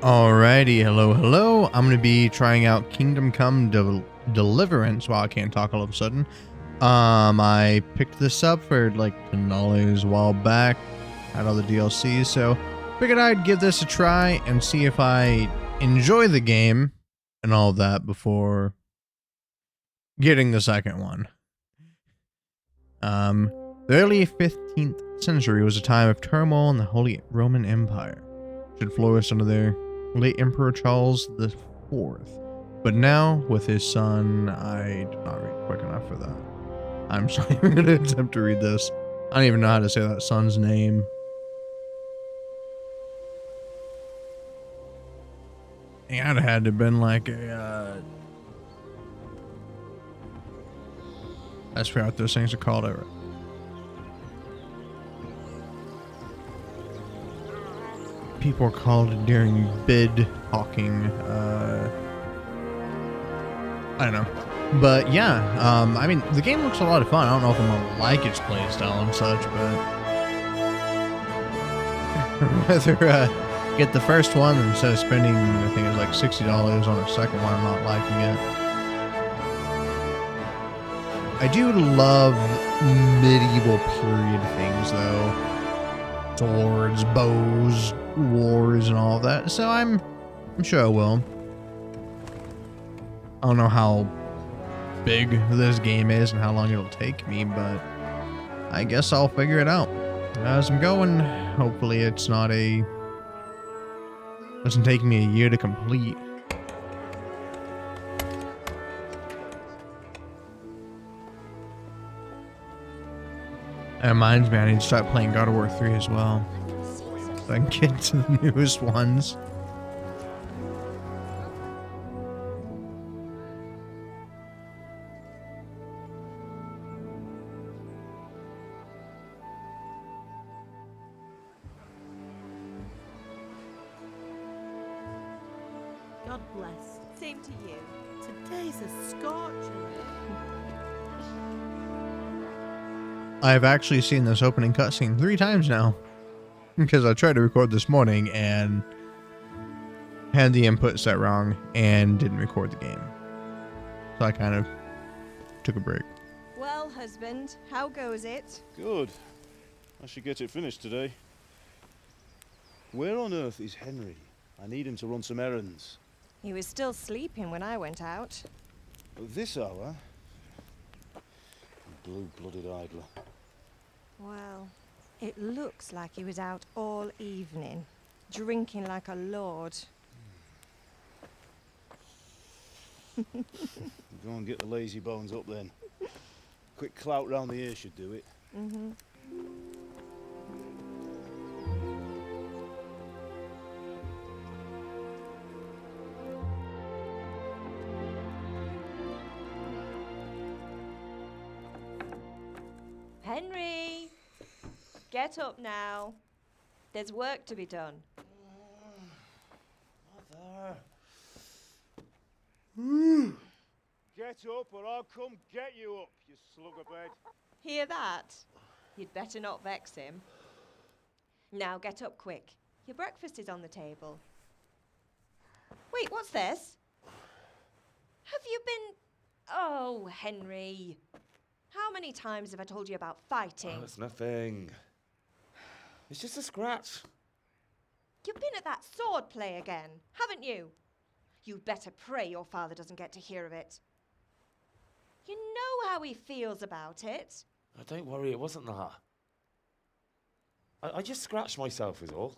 Alrighty, hello. I'm gonna be trying out Kingdom Come Deliverance. Wow, I can't talk all of a sudden. I picked this up for like $10 a while back. Had all the DLCs, so figured I'd give this a try and see if I enjoy the game and all that before getting the second one. The early 15th century was a time of turmoil in the Holy Roman Empire, which had flourished under their late Emperor Charles the Fourth. But now, with his son, I did not read quick enough for that. I'm just not even going to attempt to read this. I don't even know how to say that son's name. It had to have been like a, I forgot what those things are called. People are called during bid talking. I don't know. But yeah, I mean, the game looks a lot of fun. I don't know if I'm gonna like its playstyle and such, but rather get the first one instead of spending, I think it was like $60 on a second one. I'm not liking it. I do love medieval period things though. Swords, bows, wars, and all of that. So I'm sure I will. I don't know how big this game is and how long it'll take me, but I guess I'll figure it out as I'm going. Hopefully it's not doesn't take me a year to complete. That reminds me, I need to start playing God of War 3 as well, so I can get to the newest ones. God bless. Same to you. Today's a scorcher. I've actually seen this opening cutscene 3 times now, because I tried to record this morning and had the input set wrong and didn't record the game. So I kind of took a break. Well, husband, how goes it? Good. I should get it finished today. Where on earth is Henry? I need him to run some errands. He was still sleeping when I went out. At this hour? Blue-blooded idler. Well, it looks like he was out all evening, drinking like a lord. Go and get the lazy bones up then. Quick clout round the ear should do it. Mm-hmm. Henry! Get up now. There's work to be done. Mother. Get up or I'll come get you up, you slugabed. Hear that? You'd better not vex him. Now get up quick. Your breakfast is on the table. Wait, what's this? Have you been... Oh, Henry. How many times have I told you about fighting? Oh, it's nothing. It's just a scratch. You've been at that sword play again, haven't you? You'd better pray your father doesn't get to hear of it. You know how he feels about it. Oh, don't worry, it wasn't that. I just scratched myself is all.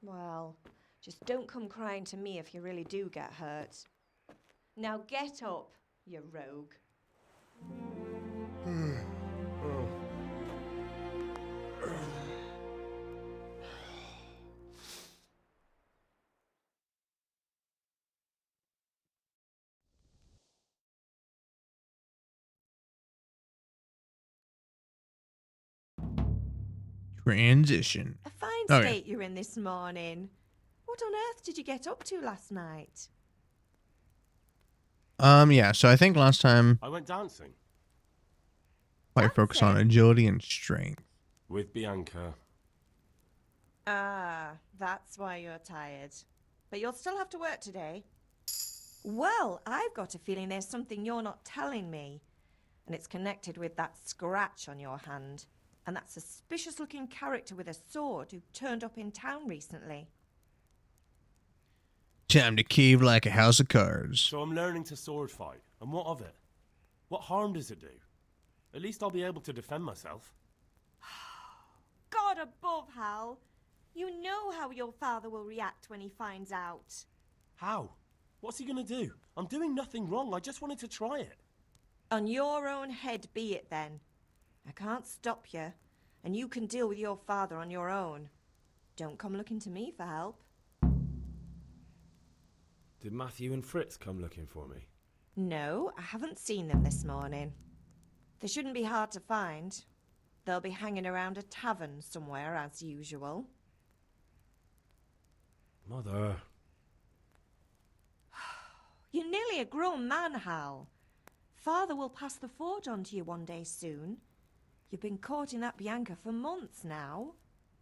Well, just don't come crying to me if you really do get hurt. Now get up, you rogue. Transition. A fine Okay. state you're in this morning. What on earth did you get up to last night? Yeah, so I think last time I went dancing I focused on agility and strength. with Bianca. Ah, that's why you're tired. but you'll still have to work today. Well, I've got a feeling there's something you're not telling me. And it's connected with that scratch on your hand. And that suspicious-looking character with a sword who turned up in town recently. Time to cave like a house of cards. So I'm learning to sword fight, and what of it? What harm does it do? At least I'll be able to defend myself. God above, Hal. You know how your father will react when he finds out. How? What's he gonna do? I'm doing nothing wrong, I just wanted to try it. On your own head be it then. I can't stop you, and you can deal with your father on your own. Don't come looking to me for help. Did Matthew and Fritz come looking for me? No, I haven't seen them this morning. They shouldn't be hard to find. They'll be hanging around a tavern somewhere as usual. Mother. You're nearly a grown man, Hal. Father will pass the fort on to you one day soon. You've been courting that Bianca for months now.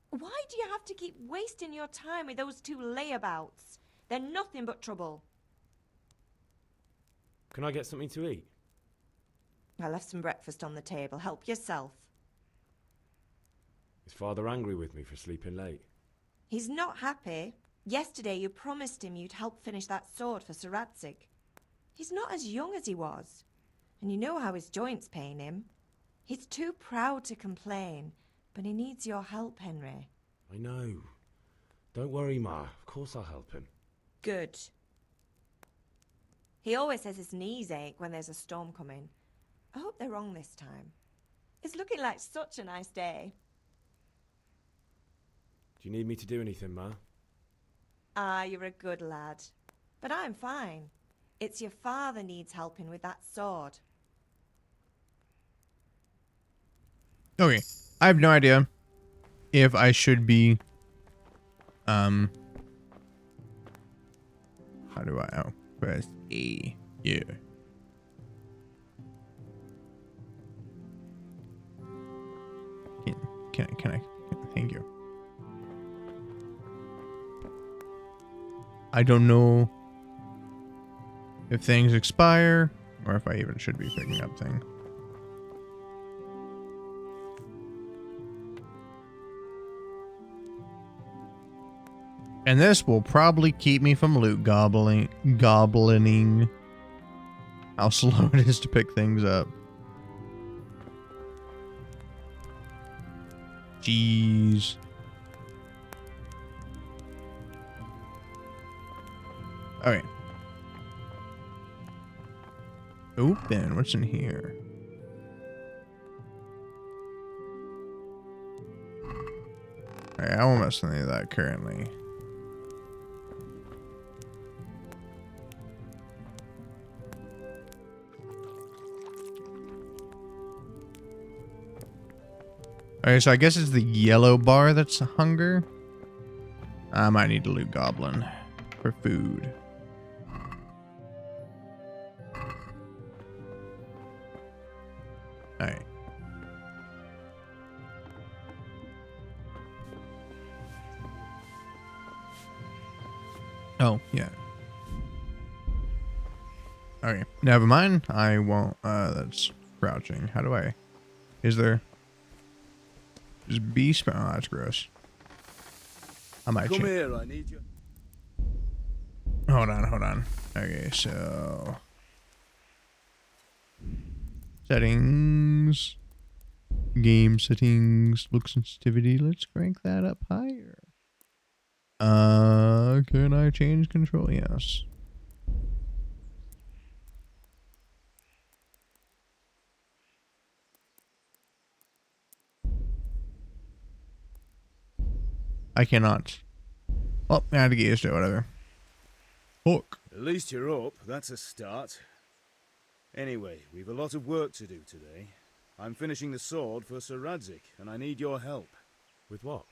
Why do you have to keep wasting your time with those two layabouts? They're nothing but trouble. Can I get something to eat? I left some breakfast on the table. Help yourself. Is Father angry with me for sleeping late? He's not happy. Yesterday you promised him you'd help finish that sword for Sir Radzig. He's not as young as he was. And you know how his joints pain him. He's too proud to complain, but he needs your help, Henry. I know. Don't worry, Ma. Of course I'll help him. Good. He always says his knees ache when there's a storm coming. I hope they're wrong this time. It's looking like such a nice day. Do you need me to do anything, Ma? Ah, you're a good lad. But I'm fine. It's your father needs helping with that sword. Okay, I have no idea if I should be, how do I, press E, yeah. Can I, thank you. I don't know if things expire or if I even should be picking up things. And this will probably keep me from loot goblining. How slow it is to pick things up. Jeez. Okay. Open. What's in here? Alright, I won't mess with any of that currently. Alright, so I guess it's the yellow bar that's hunger. I might need to loot goblin for food. Alright. Oh, yeah. Okay, never mind. I won't, that's crouching. How do I, is there? Just beast. Oh, that's gross. I might Come change. here, I need you. Hold on. Okay, so settings, game settings, look sensitivity. Let's crank that up higher. Can I change control? Yes. I cannot. Well, I had to get used to it, whatever. Hook. At least you're up, that's a start. Anyway, we've a lot of work to do today. I'm finishing the sword for Sir Radzig, and I need your help. With what?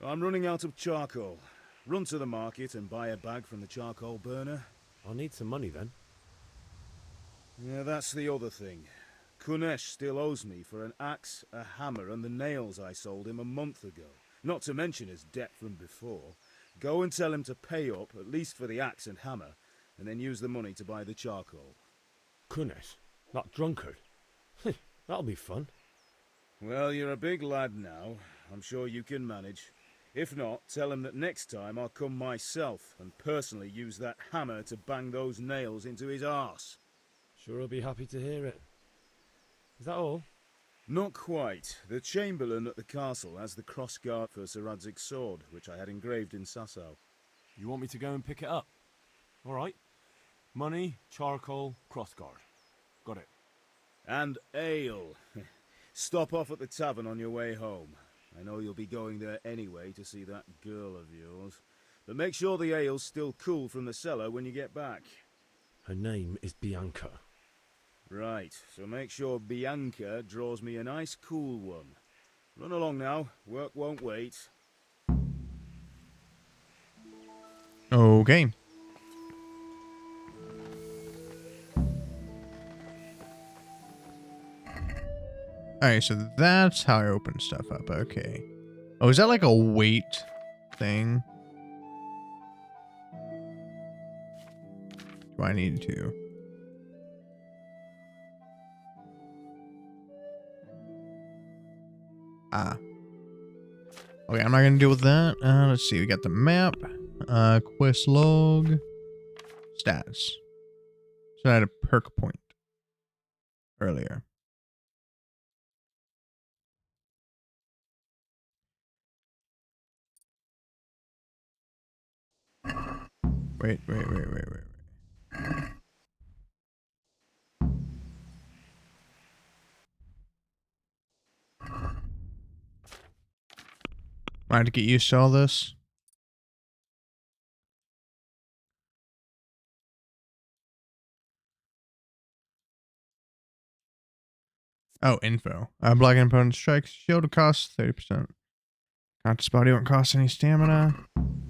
I'm running out of charcoal. Run to the market and buy a bag from the charcoal burner. I'll need some money then. Yeah, that's the other thing. Kunesh still owes me for an axe, a hammer, and the nails I sold him a month ago. Not to mention his debt from before. Go and tell him to pay up, at least for the axe and hammer, and then use the money to buy the charcoal. Kunesh, that drunkard. That'll be fun. Well, you're a big lad now. I'm sure you can manage. If not, tell him that next time I'll come myself and personally use that hammer to bang those nails into his arse. Sure, I'll be happy to hear it. Is that all? Not quite. The Chamberlain at the castle has the crossguard for Sir Radzig's sword, which I had engraved in Sasau. You want me to go and pick it up? All right. Money, charcoal, crossguard. Got it. And ale. Stop off at the tavern on your way home. I know you'll be going there anyway to see that girl of yours. But make sure the ale's still cool from the cellar when you get back. Her name is Bianca. Right, so make sure Bianca draws me a nice cool one. Run along now, work won't wait. Okay. Alright, so that's how I open stuff up. Okay. Oh, is that like a weight thing? Do I need to? Ah. Okay, I'm not gonna deal with that. Let's see, we got the map. Quest log. Stats. So I had a perk point earlier. Wait. I had to get used to all this. Oh, info. Blocking opponent strikes. Shield costs 30%. Conscious body won't cost any stamina.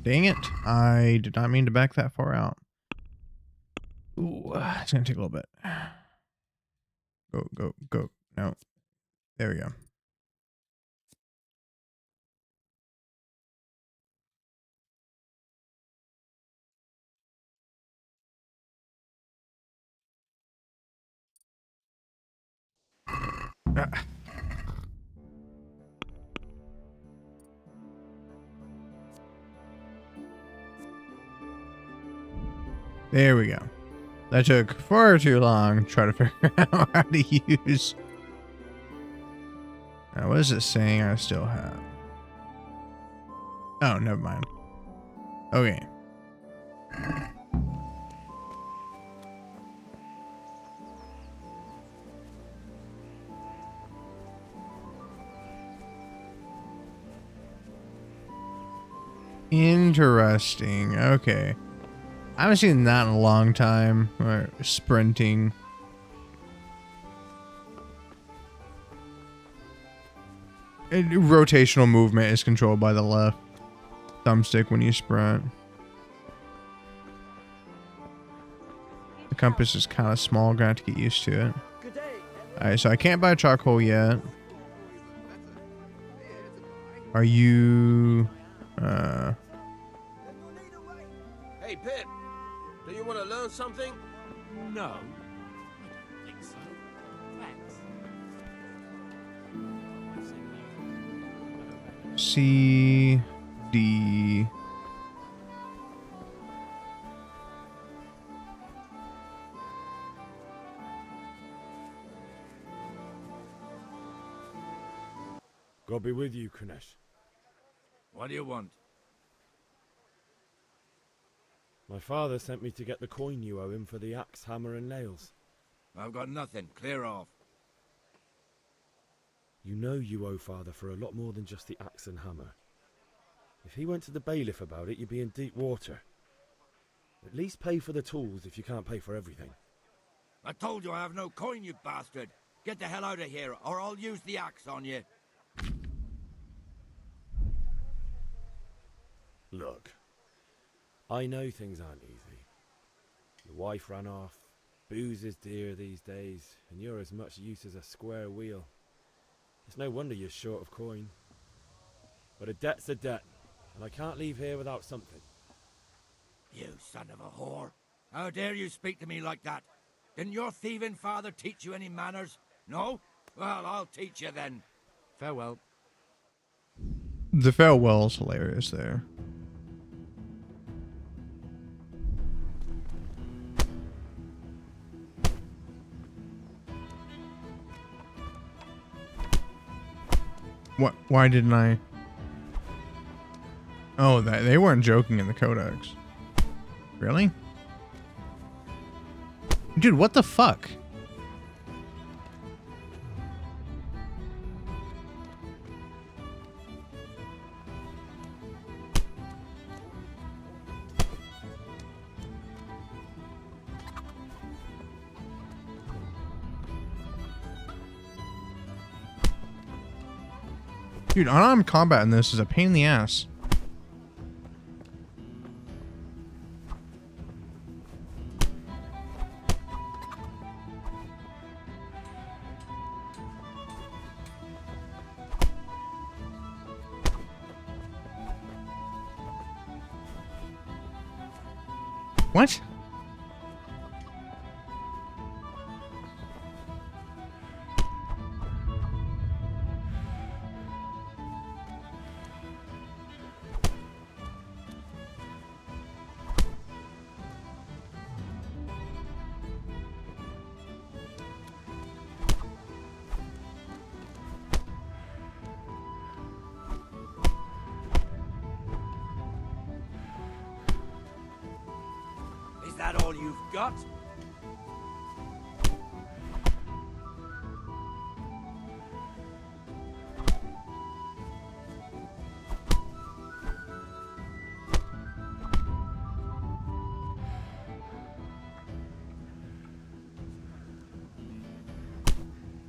Dang it. I did not mean to back that far out. Ooh, it's going to take a little bit. Go. No. There we go. Ah. There we go. That took far too long to try to figure out how to use. Now, what is it saying I still have? Oh, never mind. Okay. Interesting. Okay. I haven't seen that in a long time. Or sprinting. Rotational movement is controlled by the left thumbstick when you sprint. The compass is kind of small. Gonna have to get used to it. Alright, so I can't buy charcoal yet. Are you... Hey, Pip. Do you want to learn something? No. I don't think so. Thanks. C... D... God be with you, Kunesh. What do you want? My father sent me to get the coin you owe him for the axe, hammer, and nails. I've got nothing. Clear off. You know you owe father for a lot more than just the axe and hammer. If he went to the bailiff about it, you'd be in deep water. At least pay for the tools if you can't pay for everything. I told you I have no coin, you bastard. Get the hell out of here, or I'll use the axe on you. Look, I know things aren't easy. Your wife ran off, booze is dear these days, and you're as much use as a square wheel. It's no wonder you're short of coin. But a debt's a debt, and I can't leave here without something. You son of a whore. How dare you speak to me like that? Didn't your thieving father teach you any manners? No? Well, I'll teach you then. Farewell. The farewell's hilarious there. What? Why didn't I? Oh, they weren't joking in the codex. Really? Dude, what the fuck? Dude, unarmed combat in this is a pain in the ass. What? Is that all you've got?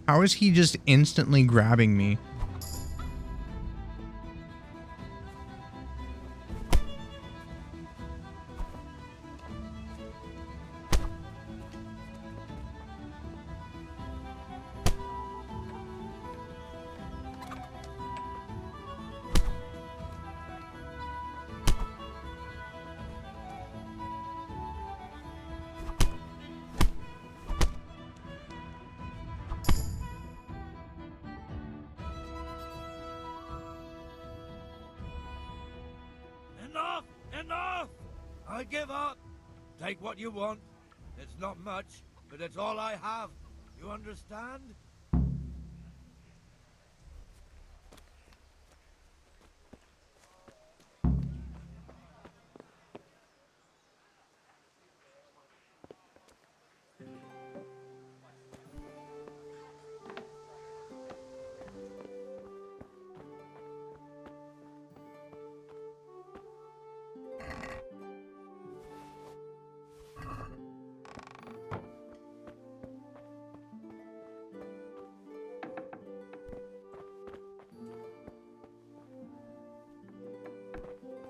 How is he just instantly grabbing me? Enough! Enough! I give up. Take what you want. It's not much, but it's all I have. You understand?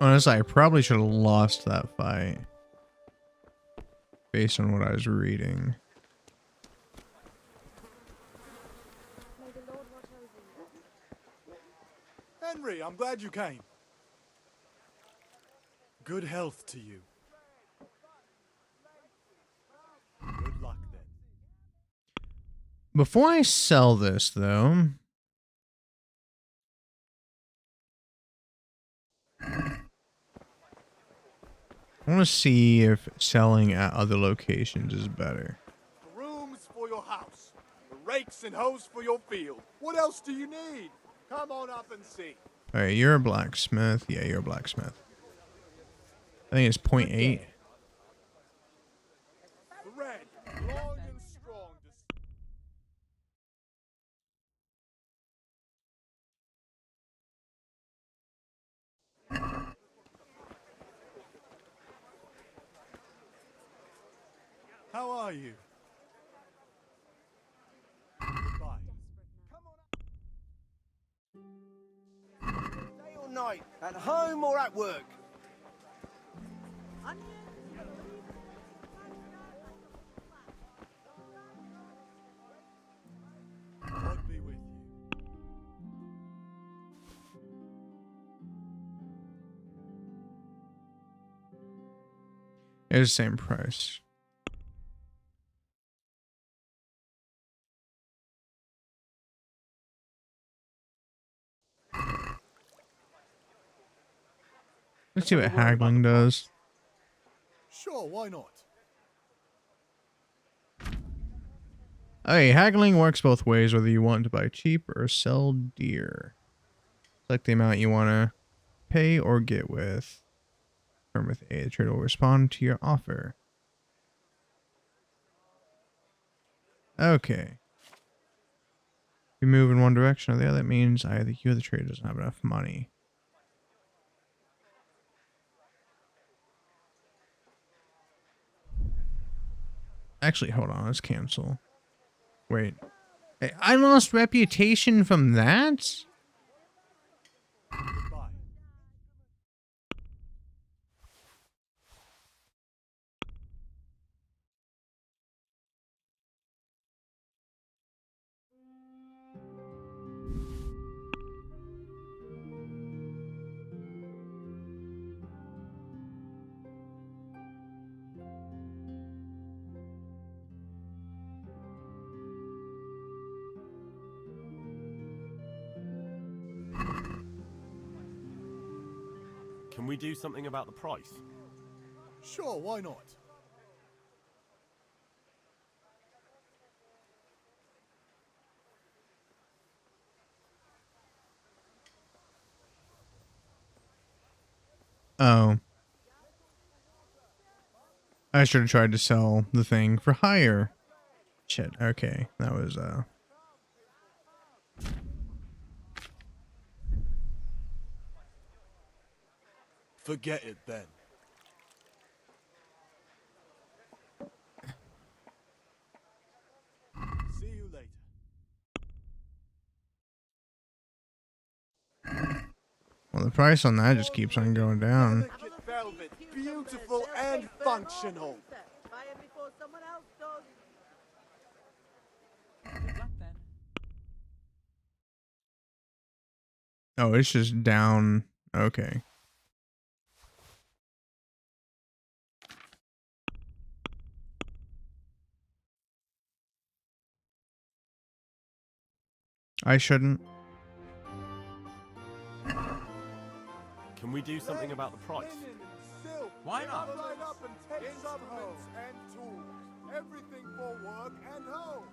Honestly, I probably should have lost that fight. Based on what I was reading. Henry, I'm glad you came. Good health to you. Good luck then. Before I sell this, though... I want to see if selling at other locations is better. Brooms for your house. The rakes and hoes for your field. What else do you need? Come on up and see. Alright, you're a blacksmith. Yeah, you're a blacksmith. I think it's 0.8. Thread, long and strong. How are you? Goodbye. Day or night, at home or at work. God be with you. It's the same price. Let's see what haggling does. Sure, why not? Hey, haggling works both ways, whether you want to buy cheap or sell dear. Select the amount you want to pay or get with. Confirm with A. The trader will respond to your offer. Okay. If you move in one direction or the other, that means either you or the trader doesn't have enough money. Actually, hold on. Let's cancel. Wait. Hey, I lost reputation from that? Goodbye. Can we do something about the price? Sure, why not? Oh. I should have tried to sell the thing for higher. Shit, okay. That was, Forget it then. See you later. well, the price on that just keeps on going down. Delicate velvet, beautiful and functional. Buy it before someone else does. Oh, it's just down. Okay. I shouldn't. Can we do something about the price? Linen and silk. Why not? Line up and take instruments and tools. Everything for work and home.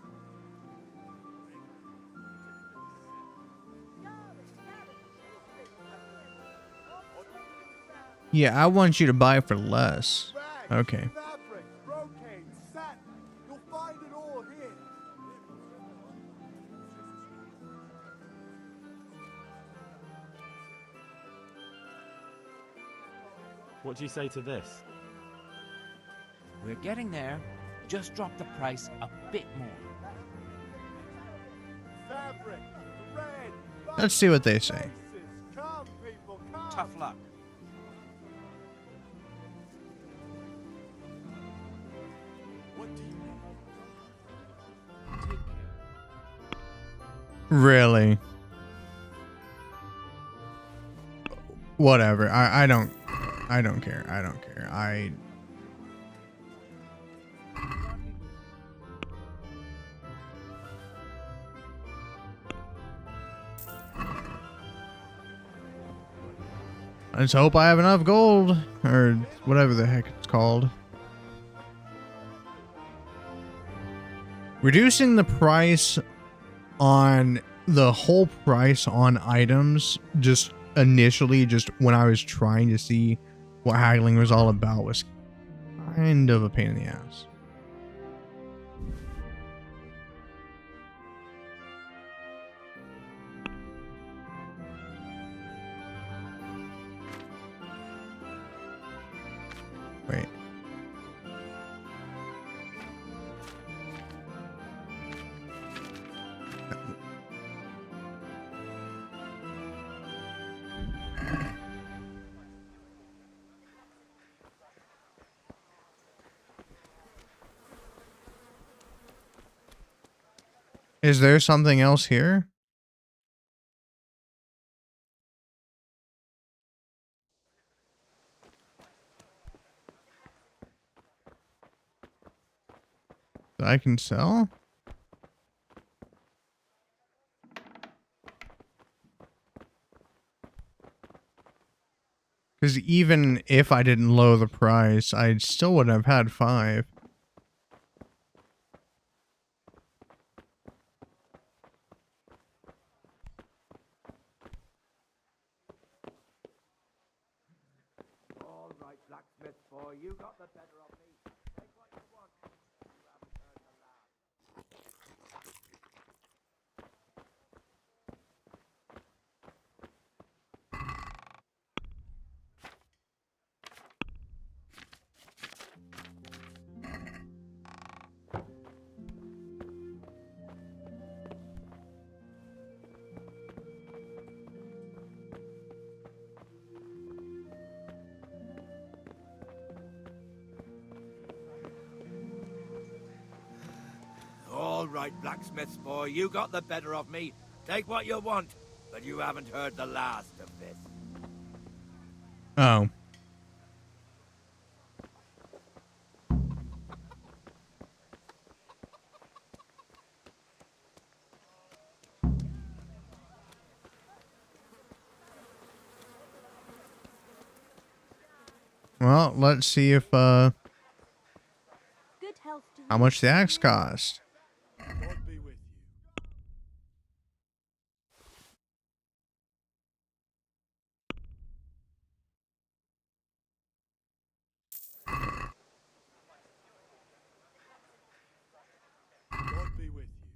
Yeah, I want you to buy for less. Rags, Okay. fabric, brocade, satin. You'll find it all here. What do you say to this? We're getting there. Just drop the price a bit more. Fabric, thread, Let's see what they say. laces. Come, people, come. Tough luck. What do you need? Take care. Really? Whatever. I don't care. I don't care. I just hope I have enough gold or whatever the heck it's called. Reducing the price on the whole price on items just initially, just when I was trying to see what haggling was all about, was kind of a pain in the ass. Wait. Is there something else here? that I can sell? Because even if I didn't lower the price, I still wouldn't have had 5. All right, blacksmith boy, you got the better of me. Take what you want. You haven't heard the last. All right, blacksmith boy, you got the better of me. Take what you want, but you haven't heard the last of this. Oh. Well, let's see if, Good health to how you. much the axe cost. God be with you. God be with you.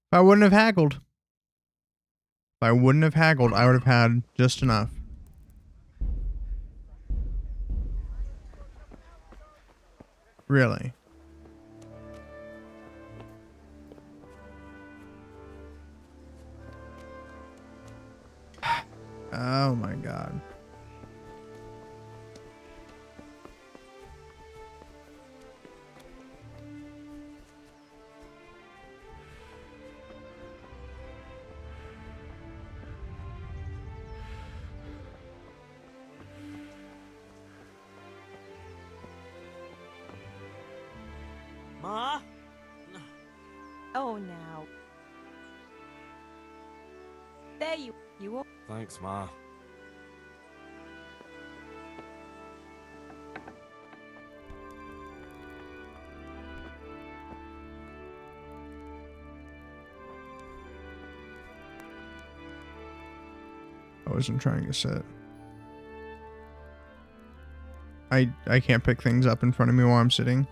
If I wouldn't have haggled. If I wouldn't have haggled, I would have had just enough. Really. Oh my god. Ma? Oh, now. There you are. Thanks, Ma. I wasn't trying to sit. I can't pick things up in front of me while I'm sitting.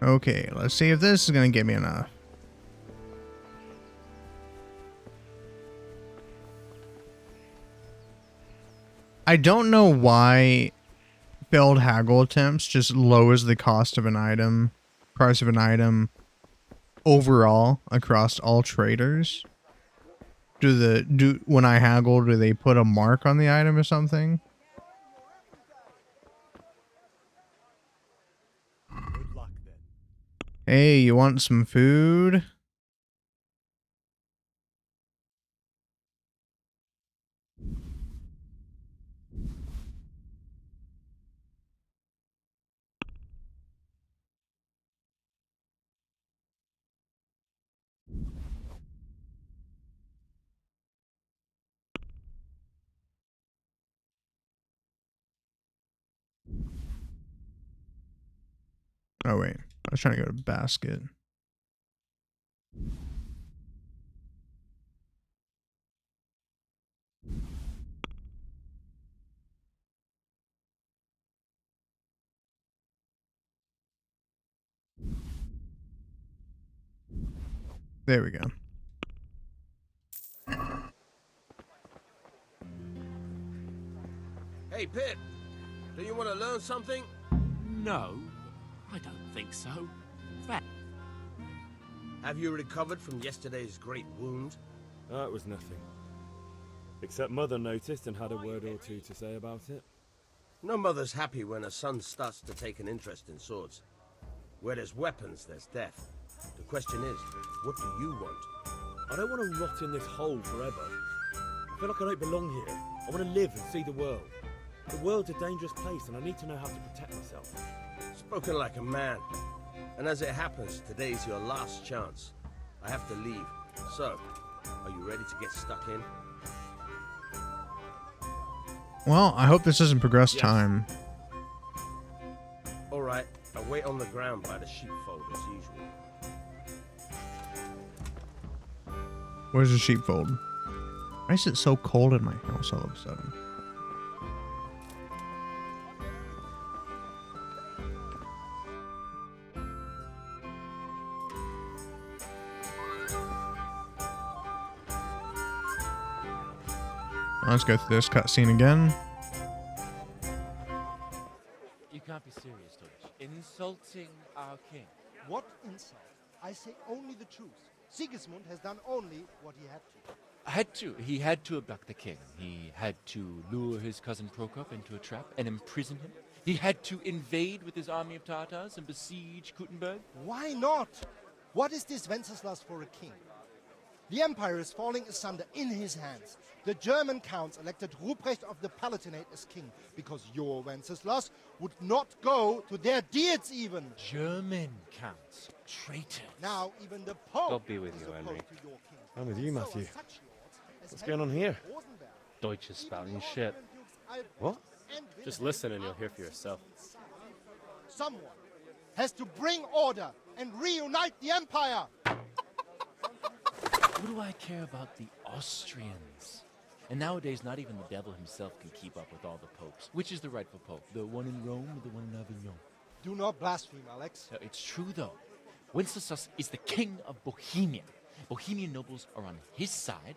Okay, let's see if this is gonna get me enough. I don't know why failed haggle attempts just lowers the cost of an item, price of an item overall across all traders. When I haggle, do they put a mark on the item or something? Good luck then. Hey, you want some food? Oh, wait. I was trying to go to basket. There we go. Hey, Pip, do you want to learn something? No, I don't think so. Fact. Have you recovered from yesterday's great wound? That was nothing. Except Mother noticed and had a word or two to say about it. No mother's happy when a son starts to take an interest in swords. Where there's weapons, there's death. The question is, what do you want? I don't want to rot in this hole forever. I feel like I don't belong here. I want to live and see the world. The world's a dangerous place and I need to know how to protect myself. Spoken like a man. And as it happens, today's your last chance. I have to leave. So, are you ready to get stuck in? Well, I hope this doesn't progress Yes. time. Alright, I'll wait on the ground by the sheepfold as usual. Where's the sheepfold? Why is it so cold in my house all of a sudden? Let's go through this cutscene again. You can't be serious, Deutsch. Insulting our king. What insult? I say only the truth. Sigismund has done only what he had to. He had to abduct the king. He had to lure his cousin Prokop into a trap and imprison him. He had to invade with his army of Tatars and besiege Kuttenberg. Why not? What is this Wenceslas for a king? The empire is falling asunder in his hands. The German counts elected Ruprecht of the Palatinate as king because your Wenceslas would not go to their deeds even. German counts. Traitors. Now even the Pope God be with is you, opposed Henry. to your king. I'm with you, So are Matthew. such lords as What's going on Henry here? of Rosenberg. Deutsch is spouting shit. What? Just listen and you'll hear for yourself. Someone has to bring order and reunite the empire. What do I care about the Austrians? And nowadays, not even the devil himself can keep up with all the popes. Which is the rightful pope? The one in Rome or the one in Avignon? Do not blaspheme, Alex. No, it's true, though. Wenceslas is the king of Bohemia. Bohemian nobles are on his side.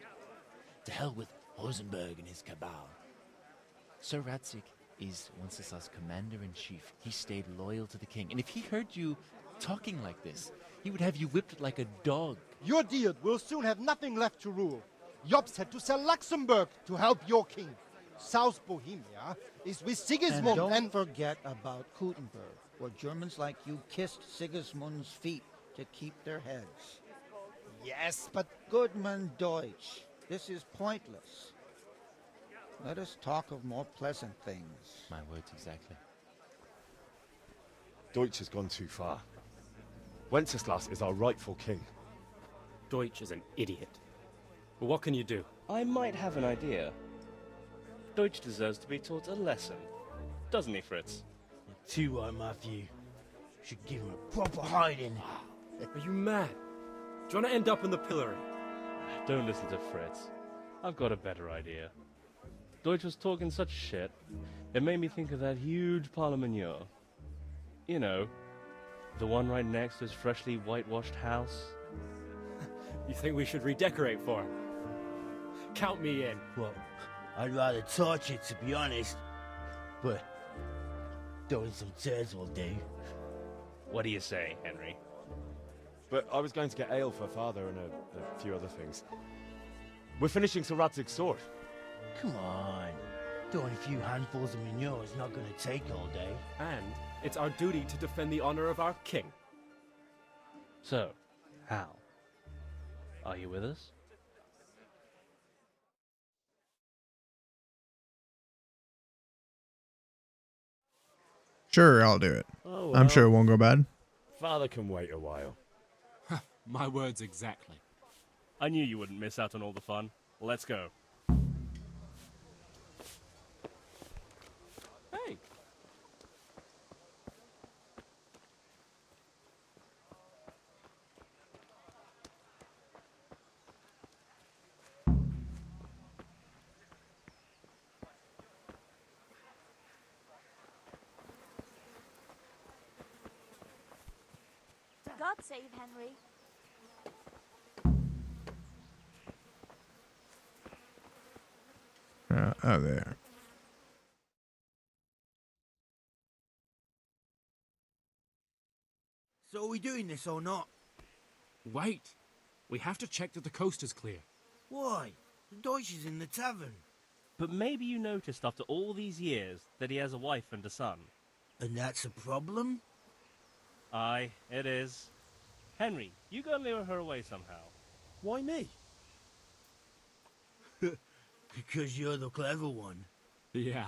To hell with Rosenberg and his cabal. Sir Ratzik is Wenceslas' commander-in-chief. He stayed loyal to the king. And if he heard you talking like this, he would have you whipped like a dog. Your Diet will soon have nothing left to rule. Jobst had to sell Luxembourg to help your king. South Bohemia is with Sigismund And don't forget about Kuttenberg, where Germans like you kissed Sigismund's feet to keep their heads. Yes, but Goodman Deutsch, this is pointless. Let us talk of more pleasant things. My words exactly. Deutsch has gone too far. Wenceslas is our rightful king. Deutsch is an idiot. But what can you do? I might have an idea. Deutsch deserves to be taught a lesson. Doesn't he, Fritz? Too right, Matthew. Should give him a proper hiding. Are you mad? Do you want to end up in the pillory? Don't listen to Fritz. I've got a better idea. Deutsch was talking such shit, it made me think of that huge parliament. You know, the one right next to his freshly whitewashed house. You think we should redecorate for him? Count me in. Well, I'd rather torch it, to be honest. But throwing some tears will do. What do you say, Henry? But I was going to get ale for father and a few other things. We're finishing Sir Radzig's sword. Come on. Throwing a few handfuls of manure is not going to take all day. And it's our duty to defend the honor of our king. So, Hal, are you with us? Sure, I'll do it. Oh, I'm well. sure it won't go bad. Father can wait a while. My words exactly. I knew you wouldn't miss out on all the fun. Let's go. Hey! God save Henry. Oh, there. So are we doing this or not? Wait. We have to check that the coast is clear. Why? The Deutsch is in the tavern. But maybe you noticed after all these years that he has a wife and a son. And that's a problem? Aye, it is. Henry, you go lure her away somehow. Why me? Because you're the clever one. Yeah.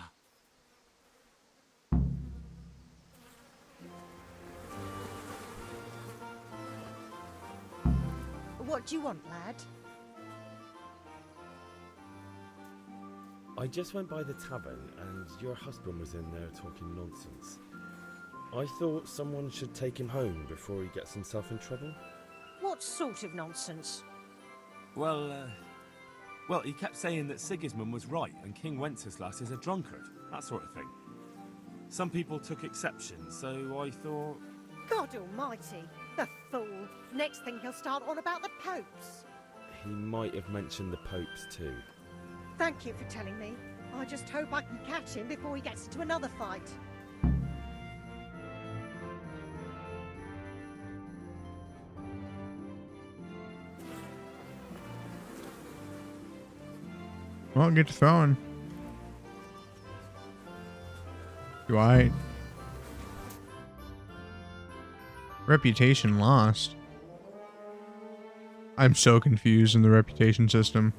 What do you want, lad? I just went by the tavern and your husband was in there talking nonsense. I thought someone should take him home before he gets himself in trouble. What sort of nonsense? Well, he kept saying that Sigismund was right and King Wenceslas is a drunkard, that sort of thing. Some people took exception, so I thought... God almighty, the fool. Next thing he'll start on about the popes. He might have mentioned the popes too. Thank you for telling me. I just hope I can catch him before he gets into another fight. Well, get to throwing. Do I? Reputation lost. I'm so confused in the reputation system.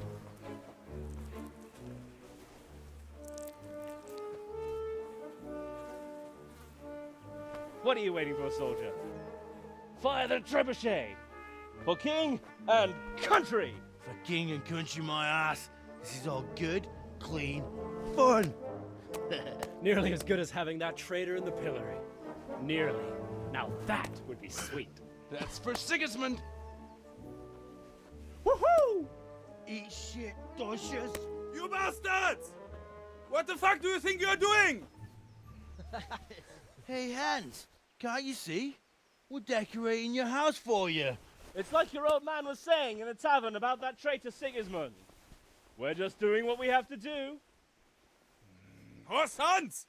What are you waiting for, soldier? Fire the trebuchet! For king and country! For king and country, my ass. This is all good, clean, fun. Nearly as good as having that traitor in the pillory. Nearly. Now that would be sweet. That's for Sigismund. Woohoo! Eat shit, Deutsches. You bastards! What the fuck do you think you're doing? Hey, Hans, can't you see? We're decorating your house for you. It's like your old man was saying in the tavern about that traitor Sigismund. We're just doing what we have to do. Horse Hans!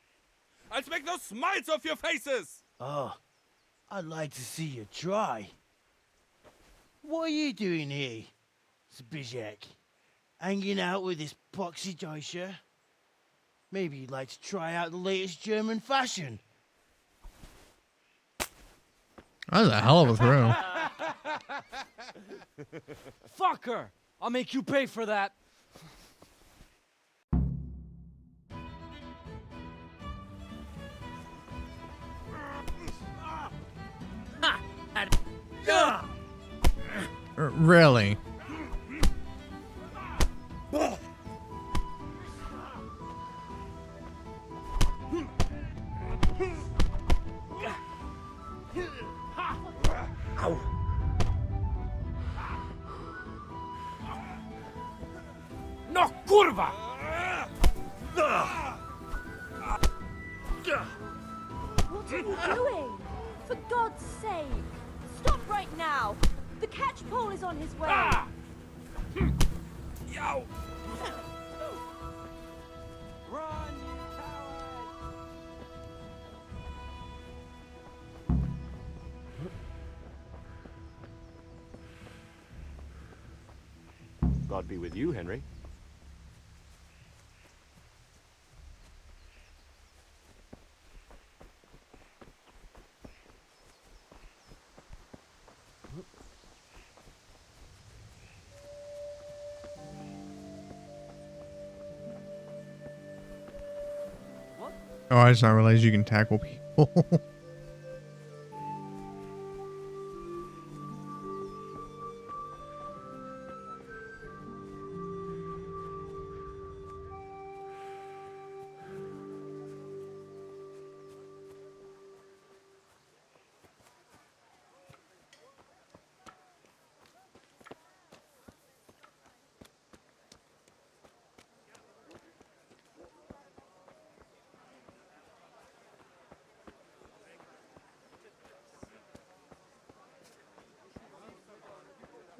I'll make those smiles off your faces! Oh, I'd like to see you try. What are you doing here, Zbigniew? Hanging out with this poxy Deutscher? Maybe you'd like to try out the latest German fashion. That was a hell of a throw. Fuck her! I'll make you pay for that. Really? No, kurwa! What are you doing? For God's sake! Stop right now! The catch pole is on his way! Yow! Run, you coward! God be with you, Henry. Oh, I just not realize you can tackle people.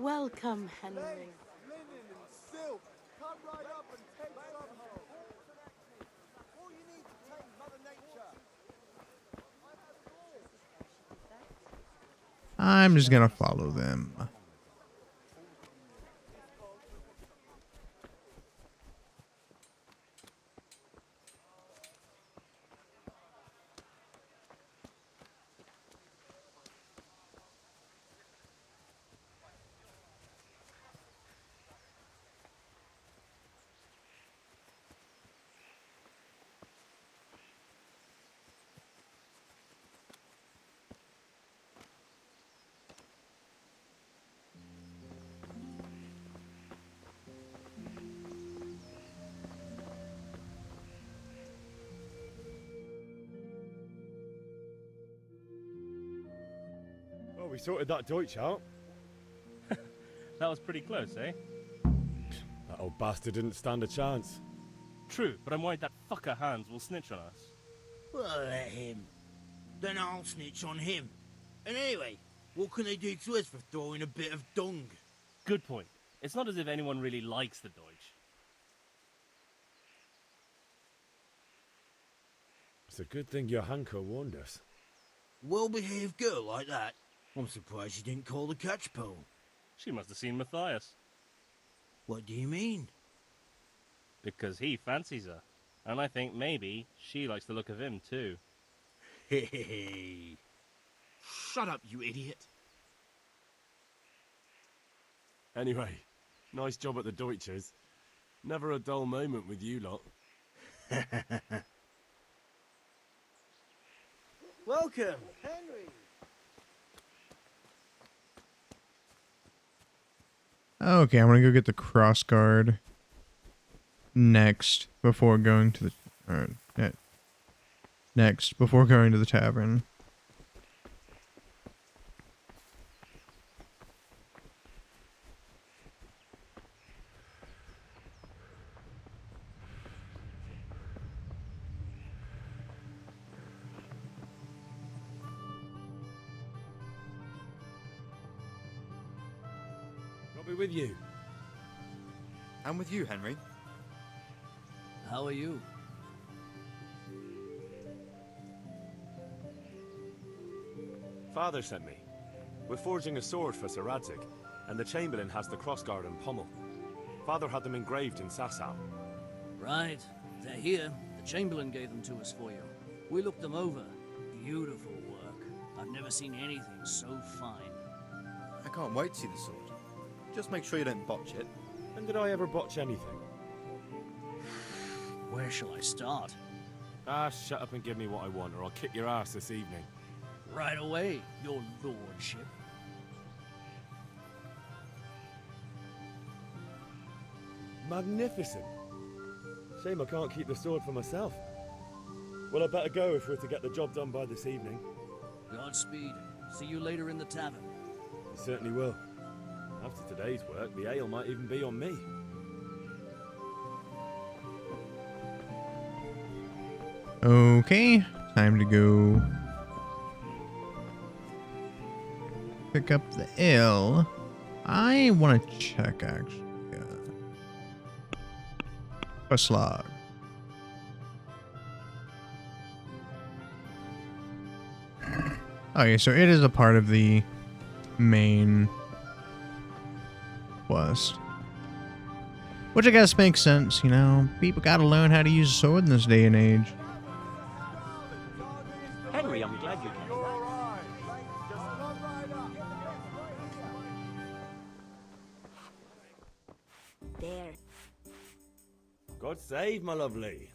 Welcome, Henry. Linen and silk. Come right up and take some home. All you need to tame Mother Nature. I'm just gonna follow them. Well, we sorted that Deutsch out. That was pretty close, eh? That old bastard didn't stand a chance. True, but I'm worried that fucker Hans will snitch on us. Well, let him. Then I'll snitch on him. And anyway, what can they do to us for throwing a bit of dung? Good point. It's not as if anyone really likes the Deutsch. It's a good thing your Hanko warned us. Well-behaved girl like that. I'm surprised she didn't call the catch pole. She must have seen Matthias. What do you mean? Because he fancies her. And I think maybe she likes the look of him too. Hey. Shut up, you idiot. Anyway, nice job at the Deutschers. Never a dull moment with you lot. Welcome, Henry. Okay, I'm gonna go get the cross guard next before going to the next before going to the tavern. I'll be with you. I'm with you, Henry. How are you? Father sent me. We're forging a sword for Sir Radzig, and the Chamberlain has the crossguard and pommel. Father had them engraved in Sasau. Right. They're here. The Chamberlain gave them to us for you. We looked them over. Beautiful work. I've never seen anything so fine. I can't wait to see the sword. Just make sure you don't botch it. When did I ever botch anything? Where shall I start? Ah, shut up and give me what I want, or I'll kick your ass this evening. Right away, your lordship. Magnificent. Shame I can't keep the sword for myself. Well, I better go if we're to get the job done by this evening. Godspeed. See you later in the tavern. You certainly will. After today's work, the ale might even be on me. Okay, time to go pick up the ale. I want to check actually. Quest log. Okay, so it is a part of the main quest. Which I guess makes sense, you know. People gotta learn how to use a sword in this day and age. Henry, I'm glad you came. There. God save, my lovely.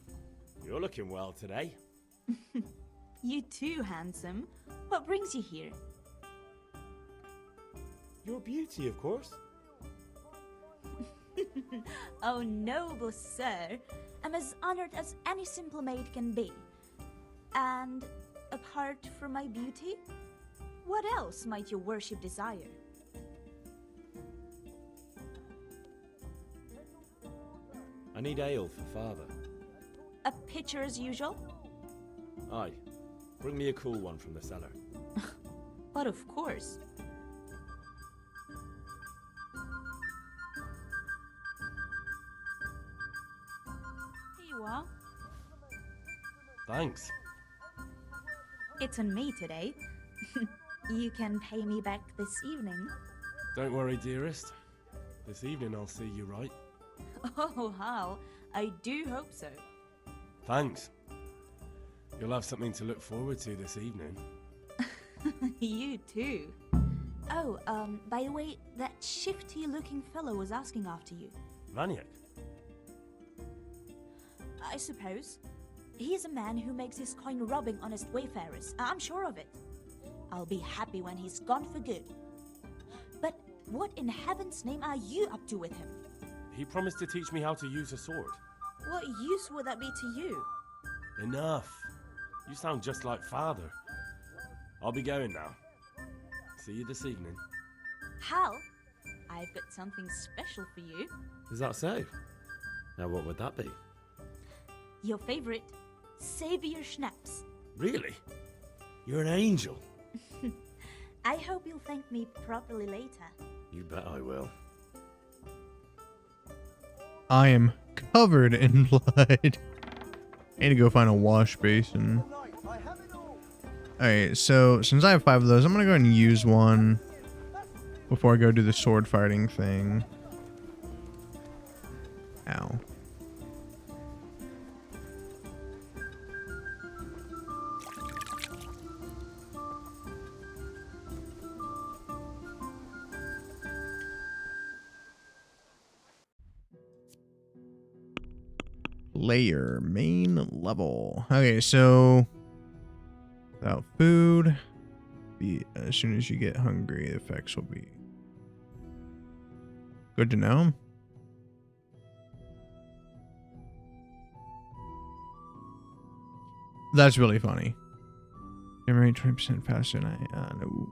You're looking well today. You too, handsome. What brings you here? Your beauty, of course. Oh, noble sir. I'm as honored as any simple maid can be. And apart from my beauty, what else might your worship desire? I need ale for father. A pitcher as usual? Aye. Bring me a cool one from the cellar. But of course. are. Thanks. It's on me today. You can pay me back this evening. Don't worry, dearest. This evening I'll see you right. Oh, Hal, I do hope so. Thanks. You'll have something to look forward to this evening. You too. Oh, by the way, that shifty-looking fellow was asking after you. Vaniak? I suppose. He's a man who makes his coin robbing honest wayfarers. I'm sure of it. I'll be happy when he's gone for good. But what in heaven's name are you up to with him? He promised to teach me how to use a sword. What use would that be to you? Enough. You sound just like father. I'll be going now. See you this evening. Hal, I've got something special for you. Is that so? Now what would that be? Your favorite, Savior Schnapps. Really? You're an angel. I hope you'll thank me properly later. You bet I will. I am covered in blood. I need to go find a wash basin. Alright, so since I have 5 of those, I'm gonna go ahead and use one before I go do the sword fighting thing. Ow. Layer, main level. Okay, so without food, as soon as you get hungry, the effects will be good to know. That's really funny. Generate 20% faster than I know.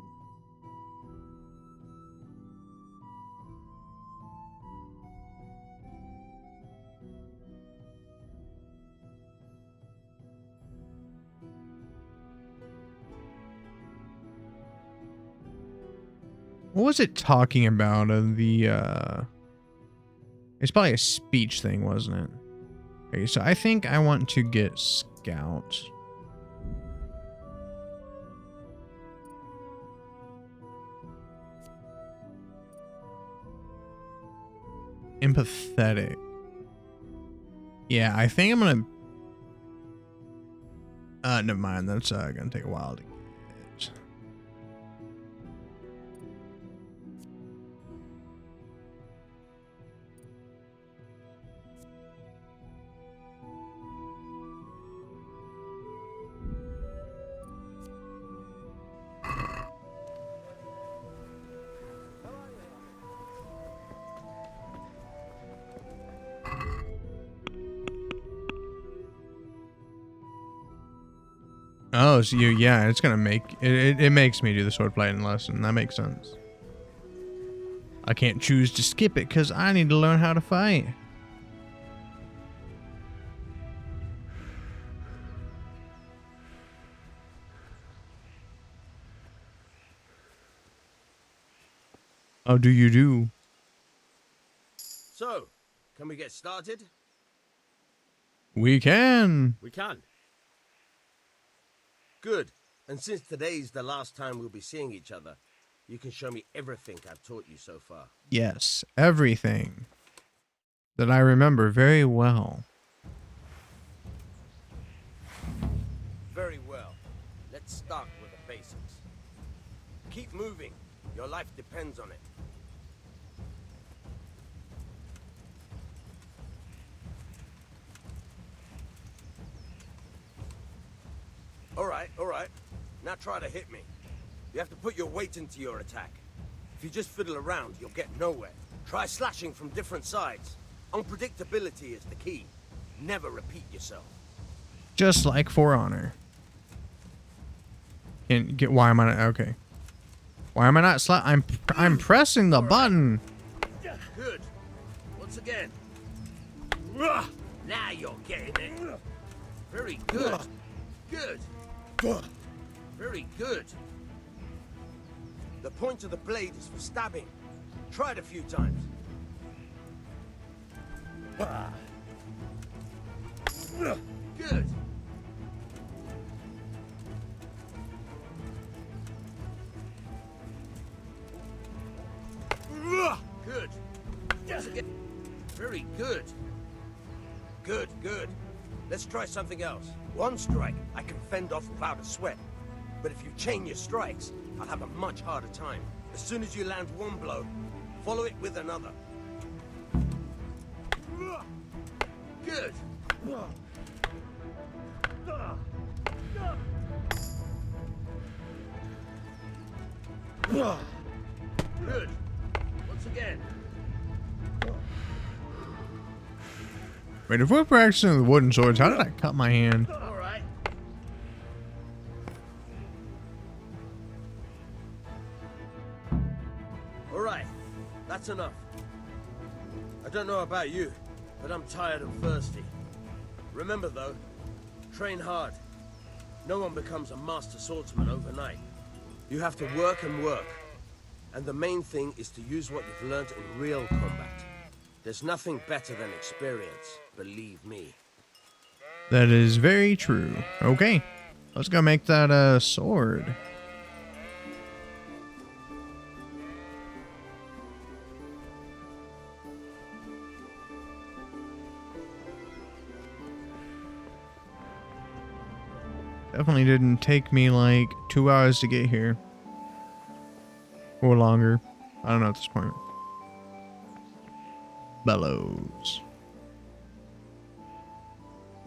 What was it talking about? It's probably a speech thing, wasn't it? Okay, so I think I want to get Scout. Empathetic. Yeah, I think I'm gonna... never mind. That's gonna take a while to get. Oh, so yeah, it's gonna make it makes me do the sword fighting lesson. That makes sense. I can't choose to skip it because I need to learn how to fight. How do you do? So, can we get started? We can. We can. Good. And since today's the last time we'll be seeing each other, you can show me everything I've taught you so far. Yes, everything that I remember very well. Very well. Let's start with the basics. Keep moving. Your life depends on it. All right. Now try to hit me. You have to put your weight into your attack. If you just fiddle around, you'll get nowhere. Try slashing from different sides. Unpredictability is the key. Never repeat yourself. Just like For Honor. Can't get. Why am I not? Okay. Why am I not I'm pressing the button. Good. Once again. Now you're getting it. Very good. Good. Very good. The point of the blade is for stabbing. Try it a few times. Good. Good. Once again. Very good. Good, good. Let's try something else. One strike, I can fend off without a sweat. But if you chain your strikes, I'll have a much harder time. As soon as you land one blow, follow it with another. Good. Good. Once again. Wait, if we're practicing with wooden swords, how did I cut my hand? All right. All right. That's enough. I don't know about you, but I'm tired and thirsty. Remember though, train hard. No one becomes a master swordsman overnight. You have to work and work. And the main thing is to use what you've learned in real combat. There's nothing better than experience, believe me. That is very true. Okay, let's go make that sword. Definitely didn't take me like 2 hours to get here. Or longer. I don't know at this point. Bellows.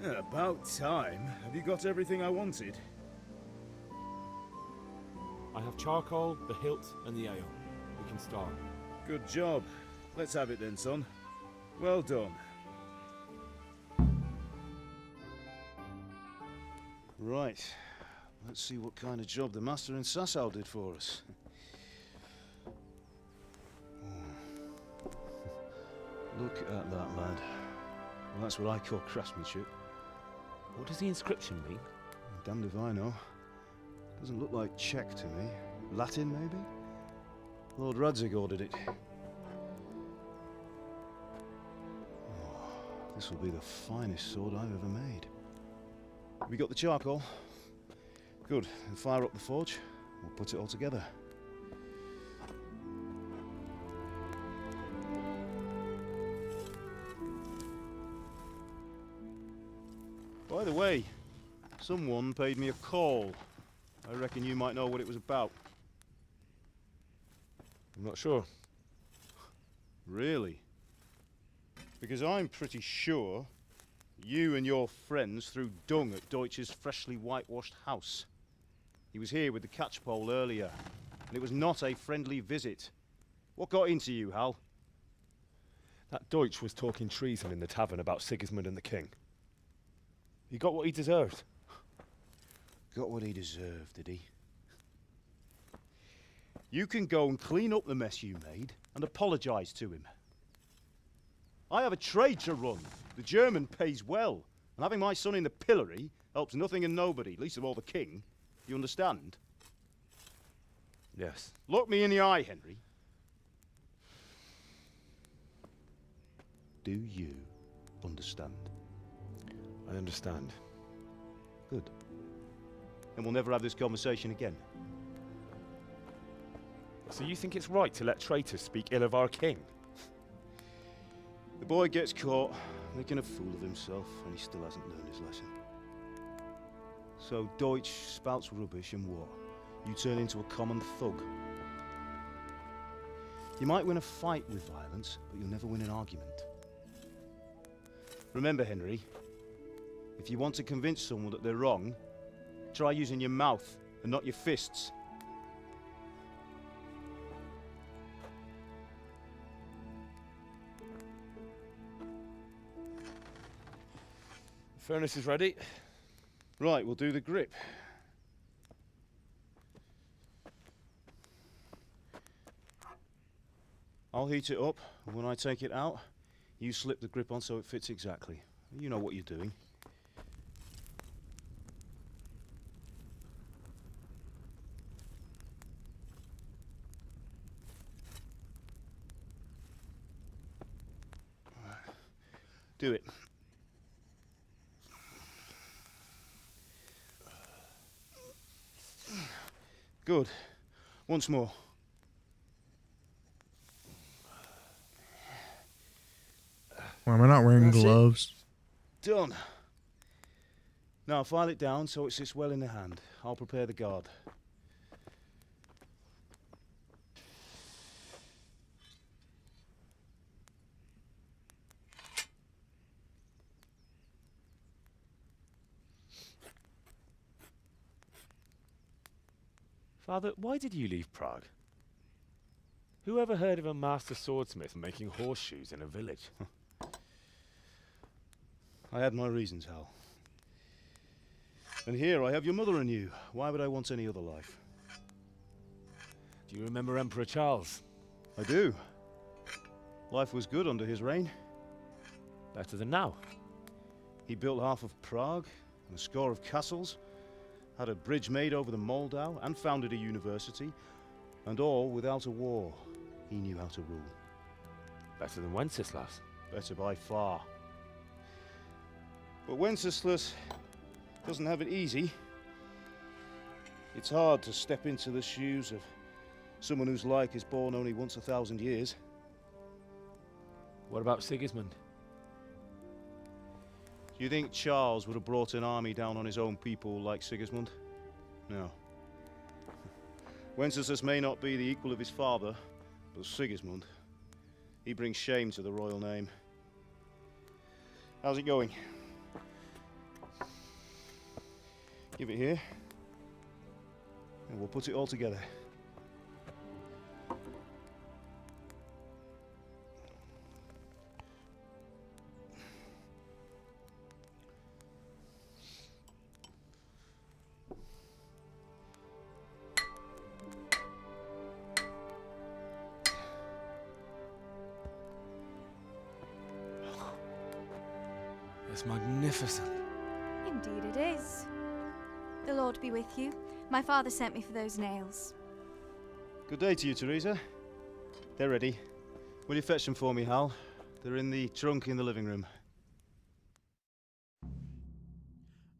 Yeah, about time. Have you got everything I wanted? I have charcoal, the hilt, and the ale. We can start. Good job. Let's have it then, son. Well done. Right. Let's see what kind of job the master in Sasau did for us. Look at that, lad. Well, that's what I call craftsmanship. What does the inscription mean? Damned if I know. Doesn't look like Czech to me. Latin, maybe? Lord Radzig ordered it. Oh, this will be the finest sword I've ever made. We got the charcoal? Good. Then fire up the forge. We'll put it all together. By the way, someone paid me a call. I reckon you might know what it was about. I'm not sure. Really? Because I'm pretty sure you and your friends threw dung at Deutsch's freshly whitewashed house. He was here with the catchpole earlier, and it was not a friendly visit. What got into you, Hal? That Deutsch was talking treason in the tavern about Sigismund and the king. He got what he deserved. Got what he deserved, did he? You can go and clean up the mess you made and apologise to him. I have a trade to run. The German pays well, and having my son in the pillory helps nothing and nobody, least of all the king. You understand? Yes. Look me in the eye, Henry. Do you understand? I understand. Good. Then we'll never have this conversation again. So you think it's right to let traitors speak ill of our king? The boy gets caught, making a fool of himself, and he still hasn't learned his lesson. So Deutsch spouts rubbish, and what? You turn into a common thug. You might win a fight with violence, but you'll never win an argument. Remember, Henry, if you want to convince someone that they're wrong, try using your mouth and not your fists. The furnace is ready. Right, we'll do the grip. I'll heat it up, and when I take it out, you slip the grip on so it fits exactly. You know what you're doing. Do it. Good. Once more. Why am I not wearing That's it. gloves? Done. Now file it down so it sits well in the hand. I'll prepare the guard. Father, why did you leave Prague? Who ever heard of a master swordsmith making horseshoes in a village? I had my reasons, Hal. And here I have your mother and you. Why would I want any other life? Do you remember Emperor Charles? I do. Life was good under his reign. Better than now. He built half of Prague and a score of castles, had a bridge made over the Moldau, and founded a university, and all without a war. He knew how to rule. Better than Wenceslas. Better by far. But Wenceslas doesn't have it easy. It's hard to step into the shoes of someone whose like is born only once 1,000 years. What about Sigismund? Do you think Charles would have brought an army down on his own people like Sigismund? No. Wenceslas may not be the equal of his father, but Sigismund, he brings shame to the royal name. How's it going? Give it here, and we'll put it all together. It's magnificent. Indeed it is. The Lord be with you. My father sent me for those nails. Good day to you, Teresa. They're ready. Will you fetch them for me, Hal? They're in the trunk in the living room.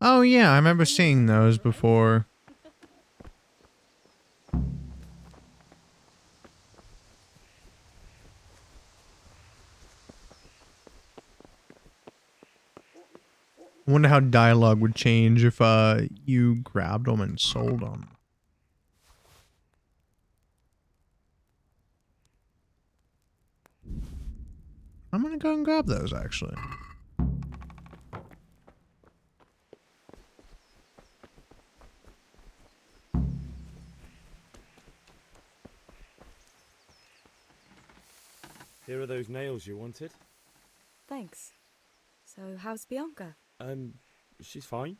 Oh yeah, I remember seeing those before. I wonder how dialogue would change if you grabbed them and sold them. I'm gonna go and grab those actually. Here are those nails you wanted. Thanks. So, how's Bianca? She's fine.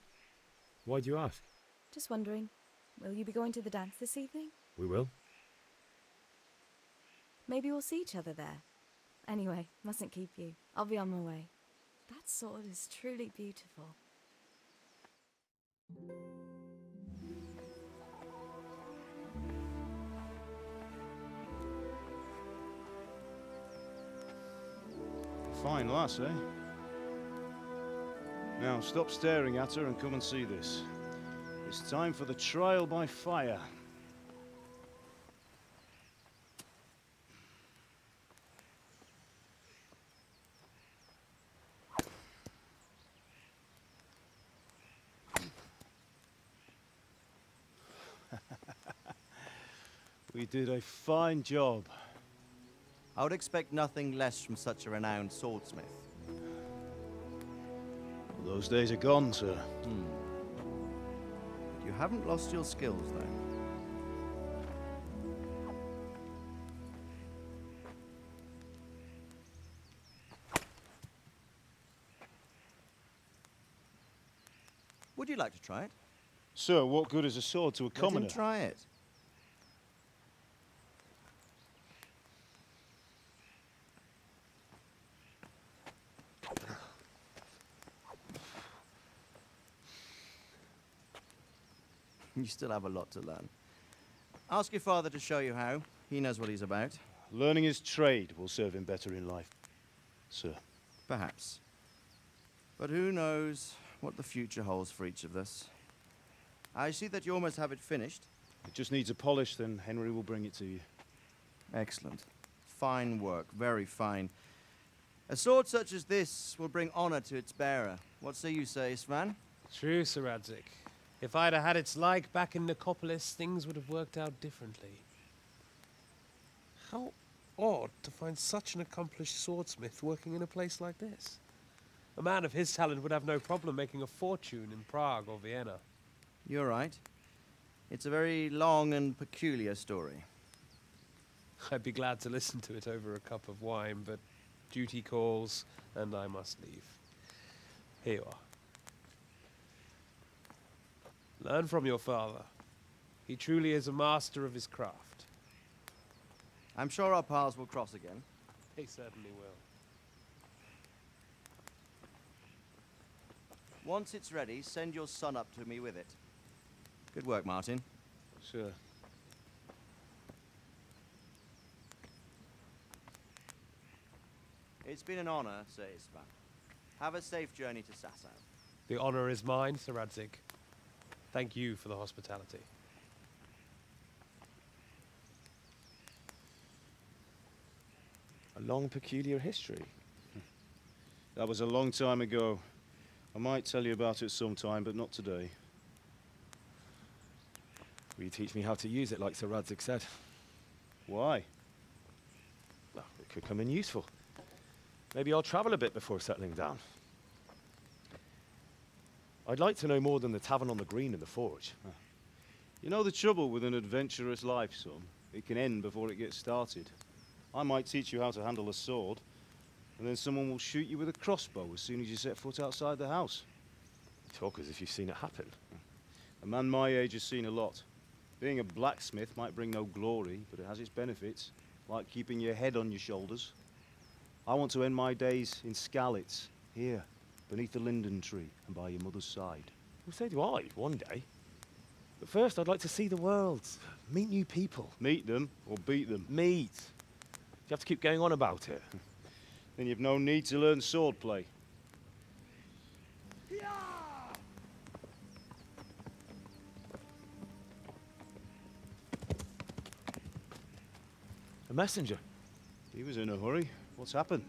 Why do you ask? Just wondering, will you be going to the dance this evening? We will. Maybe we'll see each other there. Anyway, mustn't keep you. I'll be on my way. That sword is truly beautiful. Fine lass, eh? Now stop staring at her and come and see this. It's time for the trial by fire. We did a fine job. I would expect nothing less from such a renowned swordsmith. Well, those days are gone, sir. You haven't lost your skills, though. Would you like to try it? Sir, what good is a sword to a commoner? Let him try it. You still have a lot to learn. Ask your father to show you how. He knows what he's about. Learning his trade will serve him better in life, sir. Perhaps. But who knows what the future holds for each of us. I see that you almost have it finished. It just needs a polish, then Henry will bring it to you. Excellent. Fine work, very fine. A sword such as this will bring honor to its bearer. What say you, Svan? True, Sir Radzik. If I'd have had its like back in Nicopolis, things would have worked out differently. How odd to find such an accomplished swordsmith working in a place like this. A man of his talent would have no problem making a fortune in Prague or Vienna. You're right. It's a very long and peculiar story. I'd be glad to listen to it over a cup of wine, but duty calls, and I must leave. Here you are. Learn from your father. He truly is a master of his craft. I'm sure our paths will cross again. He certainly will. Once it's ready, send your son up to me with it. Good work, Martin. Sure. It's been an honor, Sir Isvan. Have a safe journey to Sasau. The honor is mine, Sir Radzik. Thank you for the hospitality. A long, peculiar history. That was a long time ago. I might tell you about it sometime, but not today. Will you teach me how to use it, like Sir Radzik said? Why? Well, it could come in useful. Maybe I'll travel a bit before settling down. I'd like to know more than the tavern on the green and the forge. You know the trouble with an adventurous life, son? It can end before it gets started. I might teach you how to handle a sword, and then someone will shoot you with a crossbow as soon as you set foot outside the house. You talk as if you've seen it happen. A man my age has seen a lot. Being a blacksmith might bring no glory, but it has its benefits, like keeping your head on your shoulders. I want to end my days in Skalitz, here, beneath the linden tree and by your mother's side. Well, so do I, one day. But first, I'd like to see the world, meet new people. Meet them or beat them? Meet. You have to keep going on about it. Then you've no need to learn swordplay. A messenger. He was in a hurry. What's happened?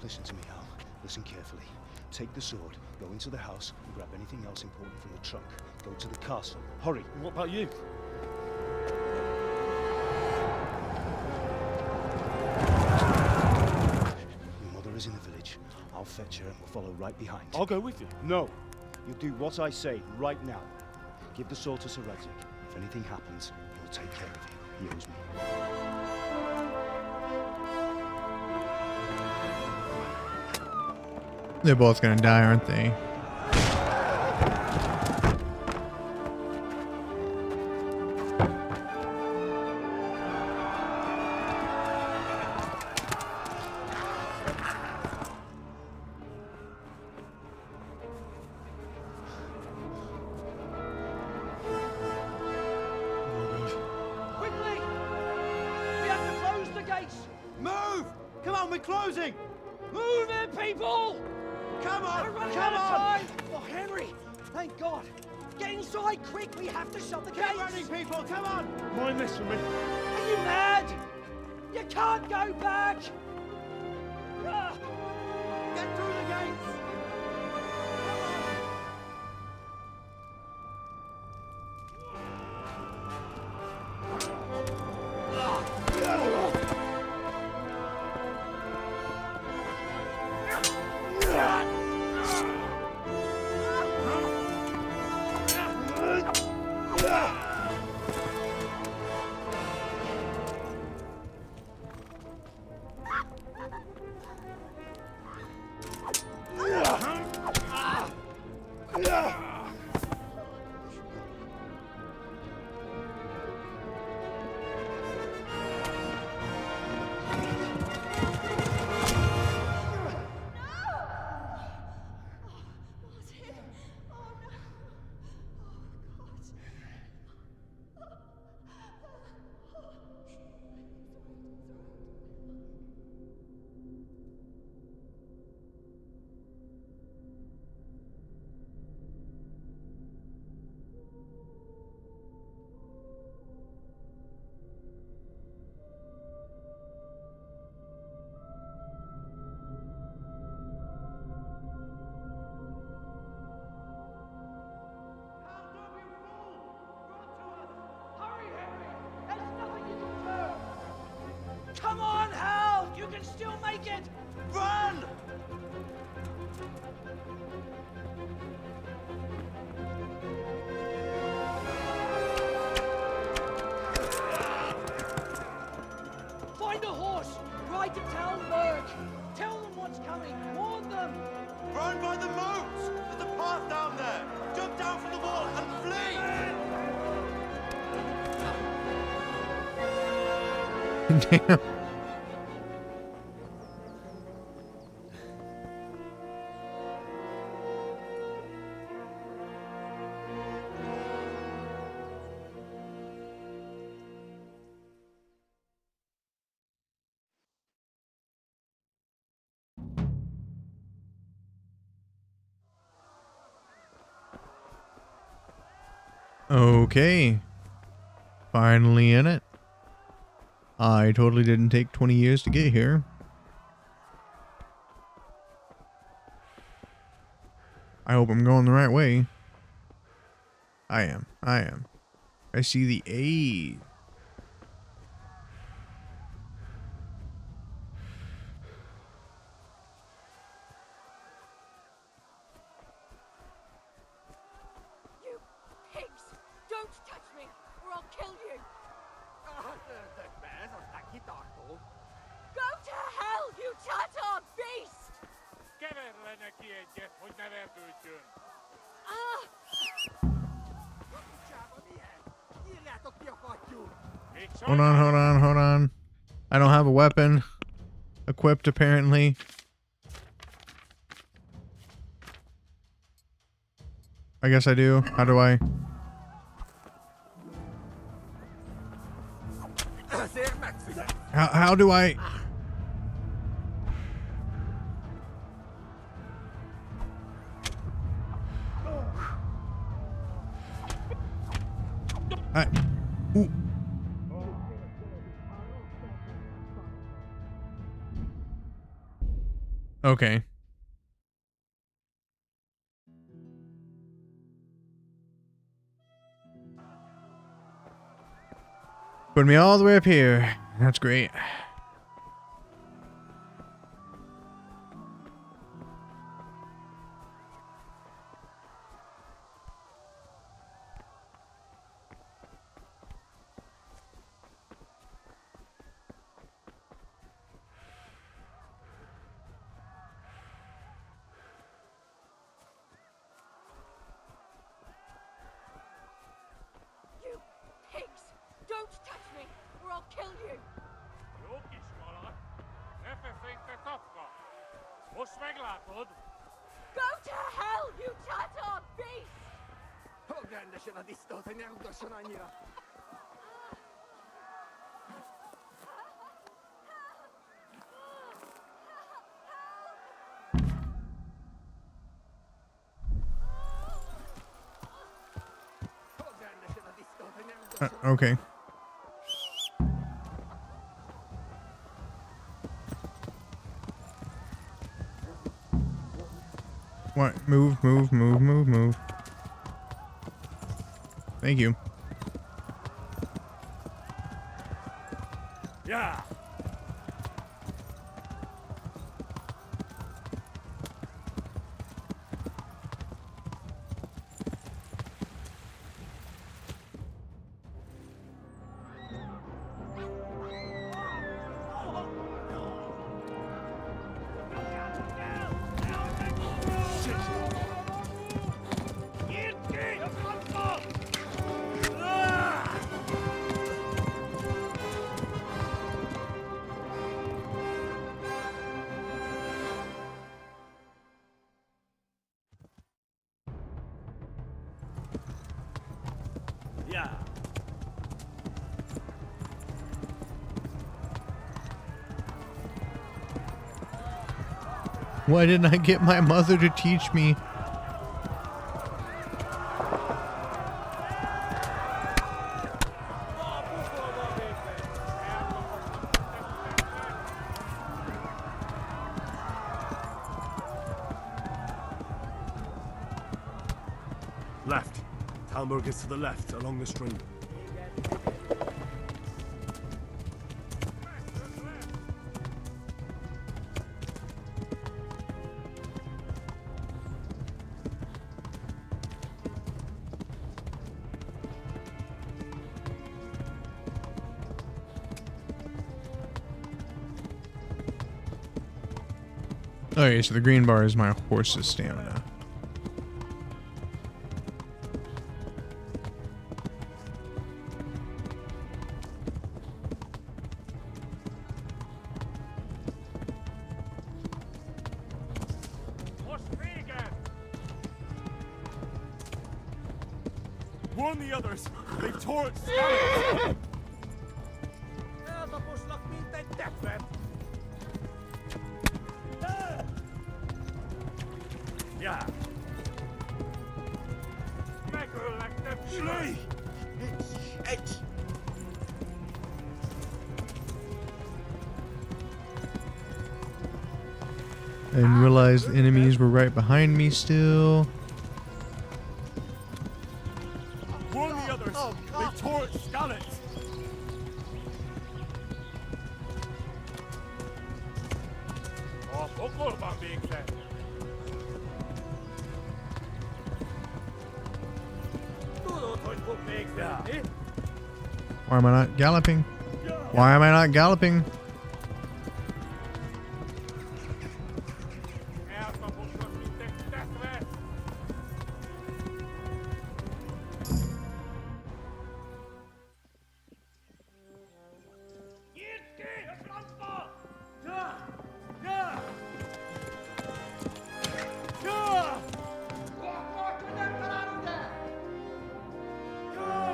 Listen to me, Al. Listen carefully. Take the sword, go into the house, and grab anything else important from the trunk. Go to the castle. Hurry! What about you? Your mother is in the village. I'll fetch her and we'll follow right behind. I'll go with you. No. You do what I say right now. Give the sword to Sir Radzik. If anything happens, he'll take care of you. He owes me. They're both gonna die, aren't they? Quickly! We have to close the gates! Move! Come on, we're closing! Move it, people! Come on! We're running Come out of on! time! Oh, Henry! Thank God! Get inside, quick! We have to shut the Get gates! running, people! Come on! Mind this for me. Are you mad? You can't go back! Ah. Get through the gates! Come on, Hal! You can still make it! Run! Find a horse! Ride to Talmberg! Tell them what's coming! Warn them! Run by the moats! There's a path down there! Jump down from the wall and flee! Damn. Okay. Finally in it. I totally didn't take 20 years to get here. I hope I'm going the right way. I am. I see the A. You pigs! Don't touch me, or I'll kill you! Go to hell, you Tatar beast! Hold on. I don't have a weapon equipped apparently. I guess I do. How do I? How do I? Ooh. Okay. Put me all the way up here. That's great. You pigs! Don't touch me, or I'll kill you! Go to hell, you Tatar beast! Okay. What? Move. Thank you. Yeah. Yeah. Why didn't I get my mother to teach me? Left. Talmberg is to the left, along the stream. Okay, so the green bar is my horse's stamina. Warn the others! They've tore its stomach! Yeah. Flee! I didn't realize the enemies were right behind me still. Warn the others! They've tore its skeleton! Why am I not galloping? Why am I not galloping?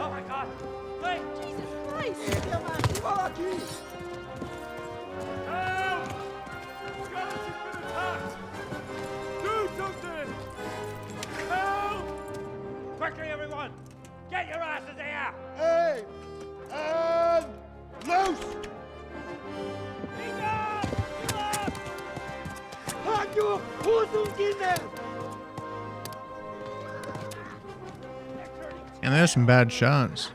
Oh my god! Wait! Jesus Christ! Help! Skeleton's been attacked! Do something! Help! Quickly, everyone! Get your asses here! Hey! And loose! Hanju, Husunkinden! And there's some bad shots.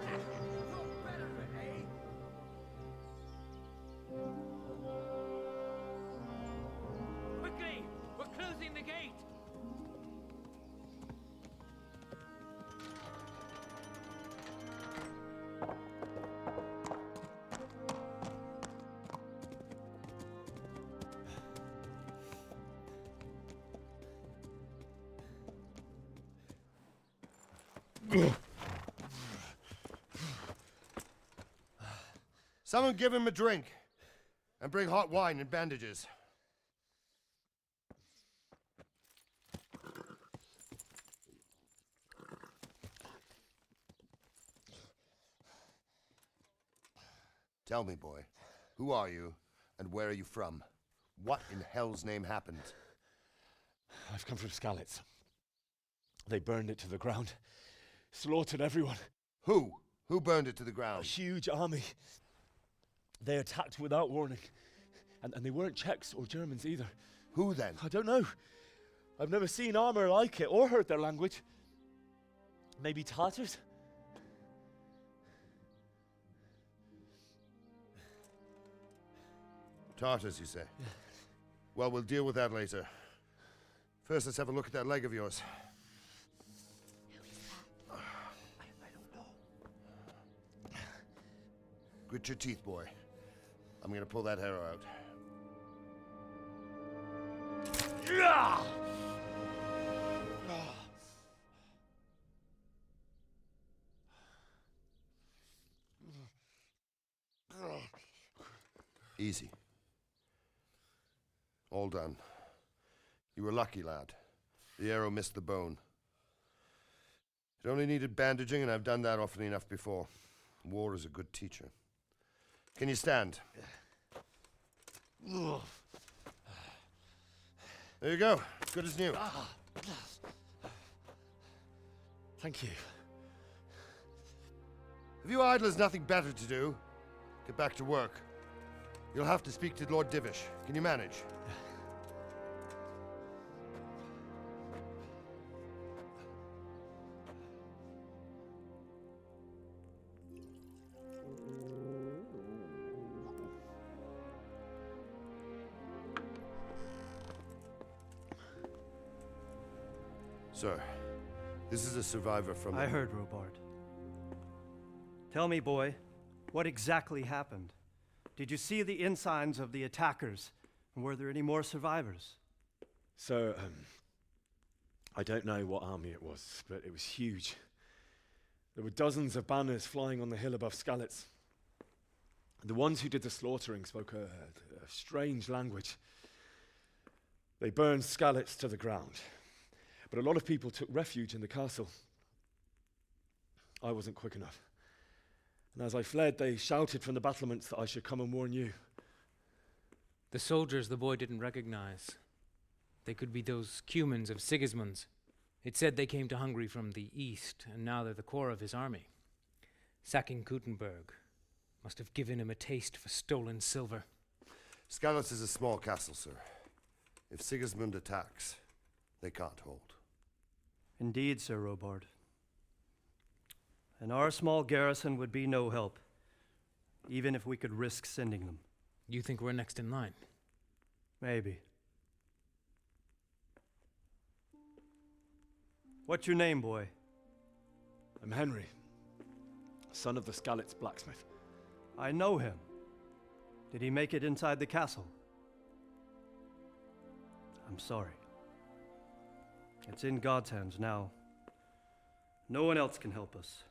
Quickly! We're closing the gate! Someone give him a drink. And bring hot wine and bandages. Tell me, boy, who are you and where are you from? What in hell's name happened? I've come from Skalitz. They burned it to the ground. Slaughtered everyone. Who? Who burned it to the ground? A huge army. They attacked without warning. And they weren't Czechs or Germans either. Who then? I don't know. I've never seen armor like it or heard their language. Maybe Tatars? Tartars, you say? Yeah. Well, we'll deal with that later. First, let's have a look at that leg of yours. I don't know. Grit your teeth, boy. I'm gonna pull that arrow out. Yeah! Easy. All done. You were lucky, lad. The arrow missed the bone. It only needed bandaging, and I've done that often enough before. War is a good teacher. Can you stand? There you go. Good as new. Thank you. If you idlers nothing better to do, get back to work. You'll have to speak to Lord Divish. Can you manage? Sir, this is a survivor from... I heard, Robard. Tell me, boy, what exactly happened? Did you see the ensigns of the attackers? And were there any more survivors? So, I don't know what army it was, but it was huge. There were dozens of banners flying on the hill above Skalitz. The ones who did the slaughtering spoke a strange language. They burned Skalitz to the ground. But a lot of people took refuge in the castle. I wasn't quick enough. And as I fled, they shouted from the battlements that I should come and warn you. The soldiers the boy didn't recognize. They could be those Cumans of Sigismund's. It said they came to Hungary from the east, and now they're the core of his army. Sacking Gutenberg must have given him a taste for stolen silver. Skalitz is a small castle, sir. If Sigismund attacks, they can't hold. Indeed, Sir Robard. And our small garrison would be no help, even if we could risk sending them. You think we're next in line? Maybe. What's your name, boy? I'm Henry, son of the Skalitz blacksmith. I know him. Did he make it inside the castle? I'm sorry. It's in God's hands now. No one else can help us.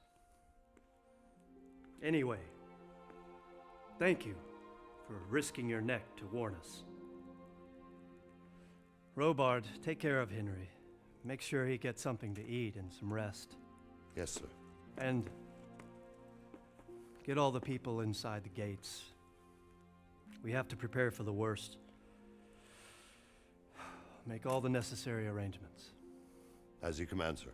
Anyway, thank you for risking your neck to warn us. Robard, take care of Henry. Make sure he gets something to eat and some rest. Yes, sir. And get all the people inside the gates. We have to prepare for the worst. Make all the necessary arrangements. As you command, sir.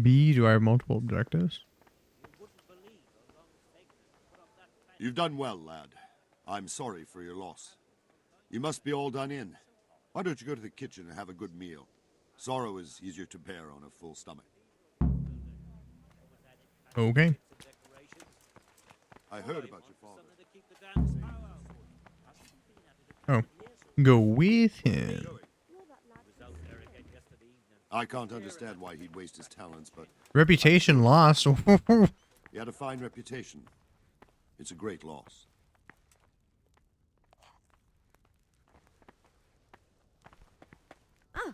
B, do I have multiple objectives? You've done well, lad. I'm sorry for your loss. You must be all done in. Why don't you go to the kitchen and have a good meal? Sorrow is easier to bear on a full stomach. Okay. I heard about your father. Oh. Go with him. I can't understand why he'd waste his talents, but... Reputation lost. He had a fine reputation. It's a great loss. Ah.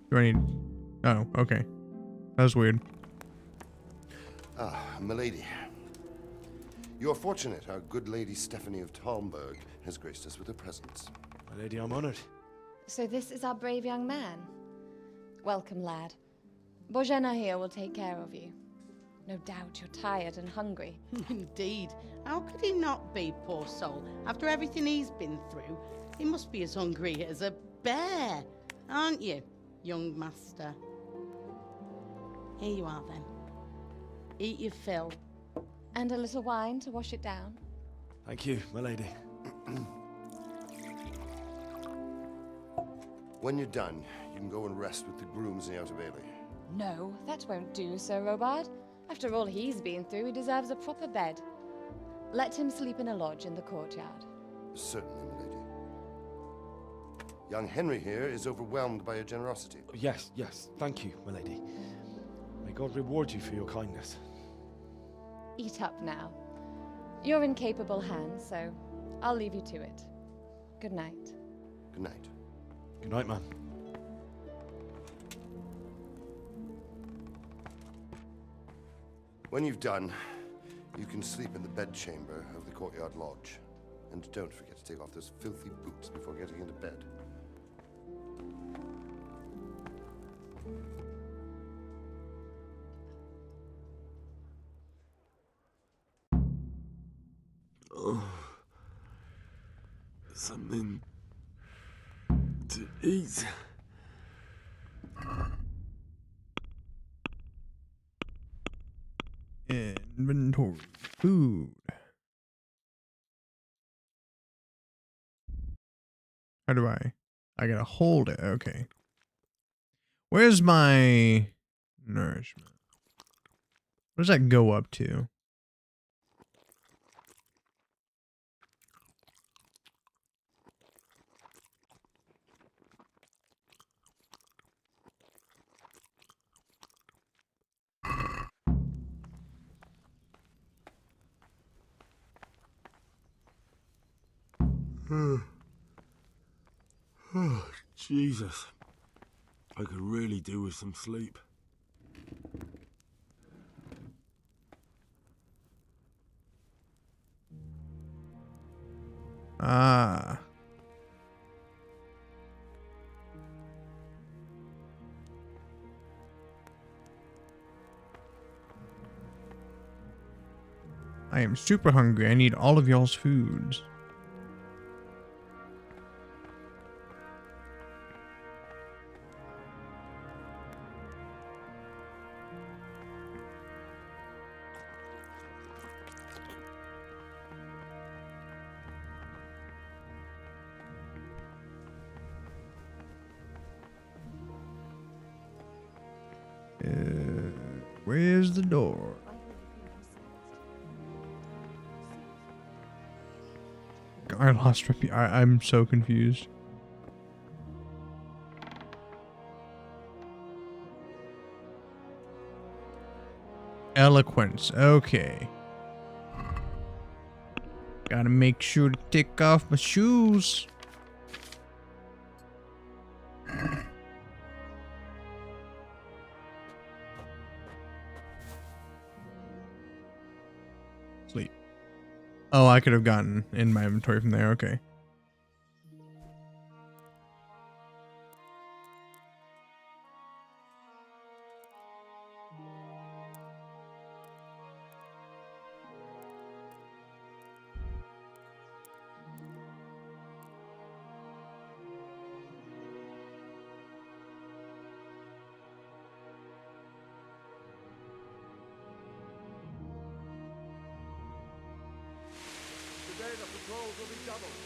Do I need... Oh, okay. That was weird. Ah, milady. You are fortunate our good lady Stephanie of Talmberg has graced us with her presence. My lady, I'm honored. So this is our brave young man. Welcome, lad. Bozhena here will take care of you. No doubt you're tired and hungry. Indeed. How could he not be, poor soul? After everything he's been through, he must be as hungry as a bear, aren't you, young master? Here you are, then. Eat your fill. And a little wine to wash it down. Thank you, my lady. When you're done, you can go and rest with the grooms in the Outer Bailey. No, that won't do, Sir Robard. After all he's been through, he deserves a proper bed. Let him sleep in a lodge in the courtyard. Certainly, milady. Young Henry here is overwhelmed by your generosity. Yes, yes. Thank you, my lady. May God reward you for your kindness. Eat up now. You're in capable hands, so I'll leave you to it. Good night. Good night. Good night, man. When you've done, you can sleep in the bedchamber of the courtyard lodge. And don't forget to take off those filthy boots before getting into bed. Oh, something to eat. Inventory. Food. How do I gotta hold it. Okay. Where's my nourishment? What does that go up to? Oh, Jesus. I could really do with some sleep. Ah. I am super hungry. I need all of y'all's foods. Where's the door? I lost I'm so confused. Eloquence. Okay. Gotta make sure to take off my shoes. Sleep. Oh, I could have gotten in my inventory from there. Okay. Today the patrols will be doubled.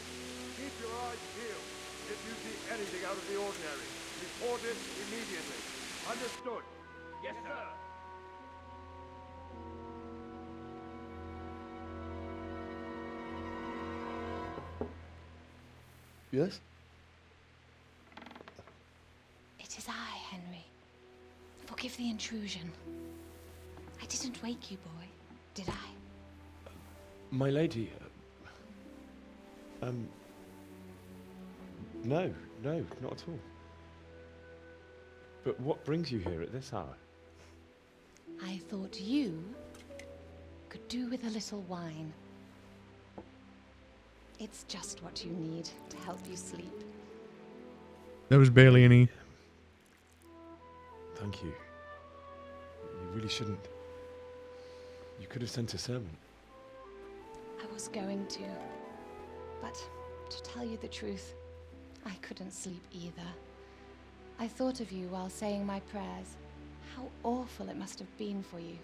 Keep your eyes peeled. If you see anything out of the ordinary, report it immediately. Understood? Yes, sir. Yes? It is I, Henry. Forgive the intrusion. I didn't wake you, boy, did I? My lady, no, not at all. But what brings you here at this hour? I thought you could do with a little wine. It's just what you need to help you sleep. There was barely any. Thank you. You really shouldn't. You could have sent a servant. I was going to, but to tell you the truth, I couldn't sleep either. I thought of you while saying my prayers. How awful it must have been for you.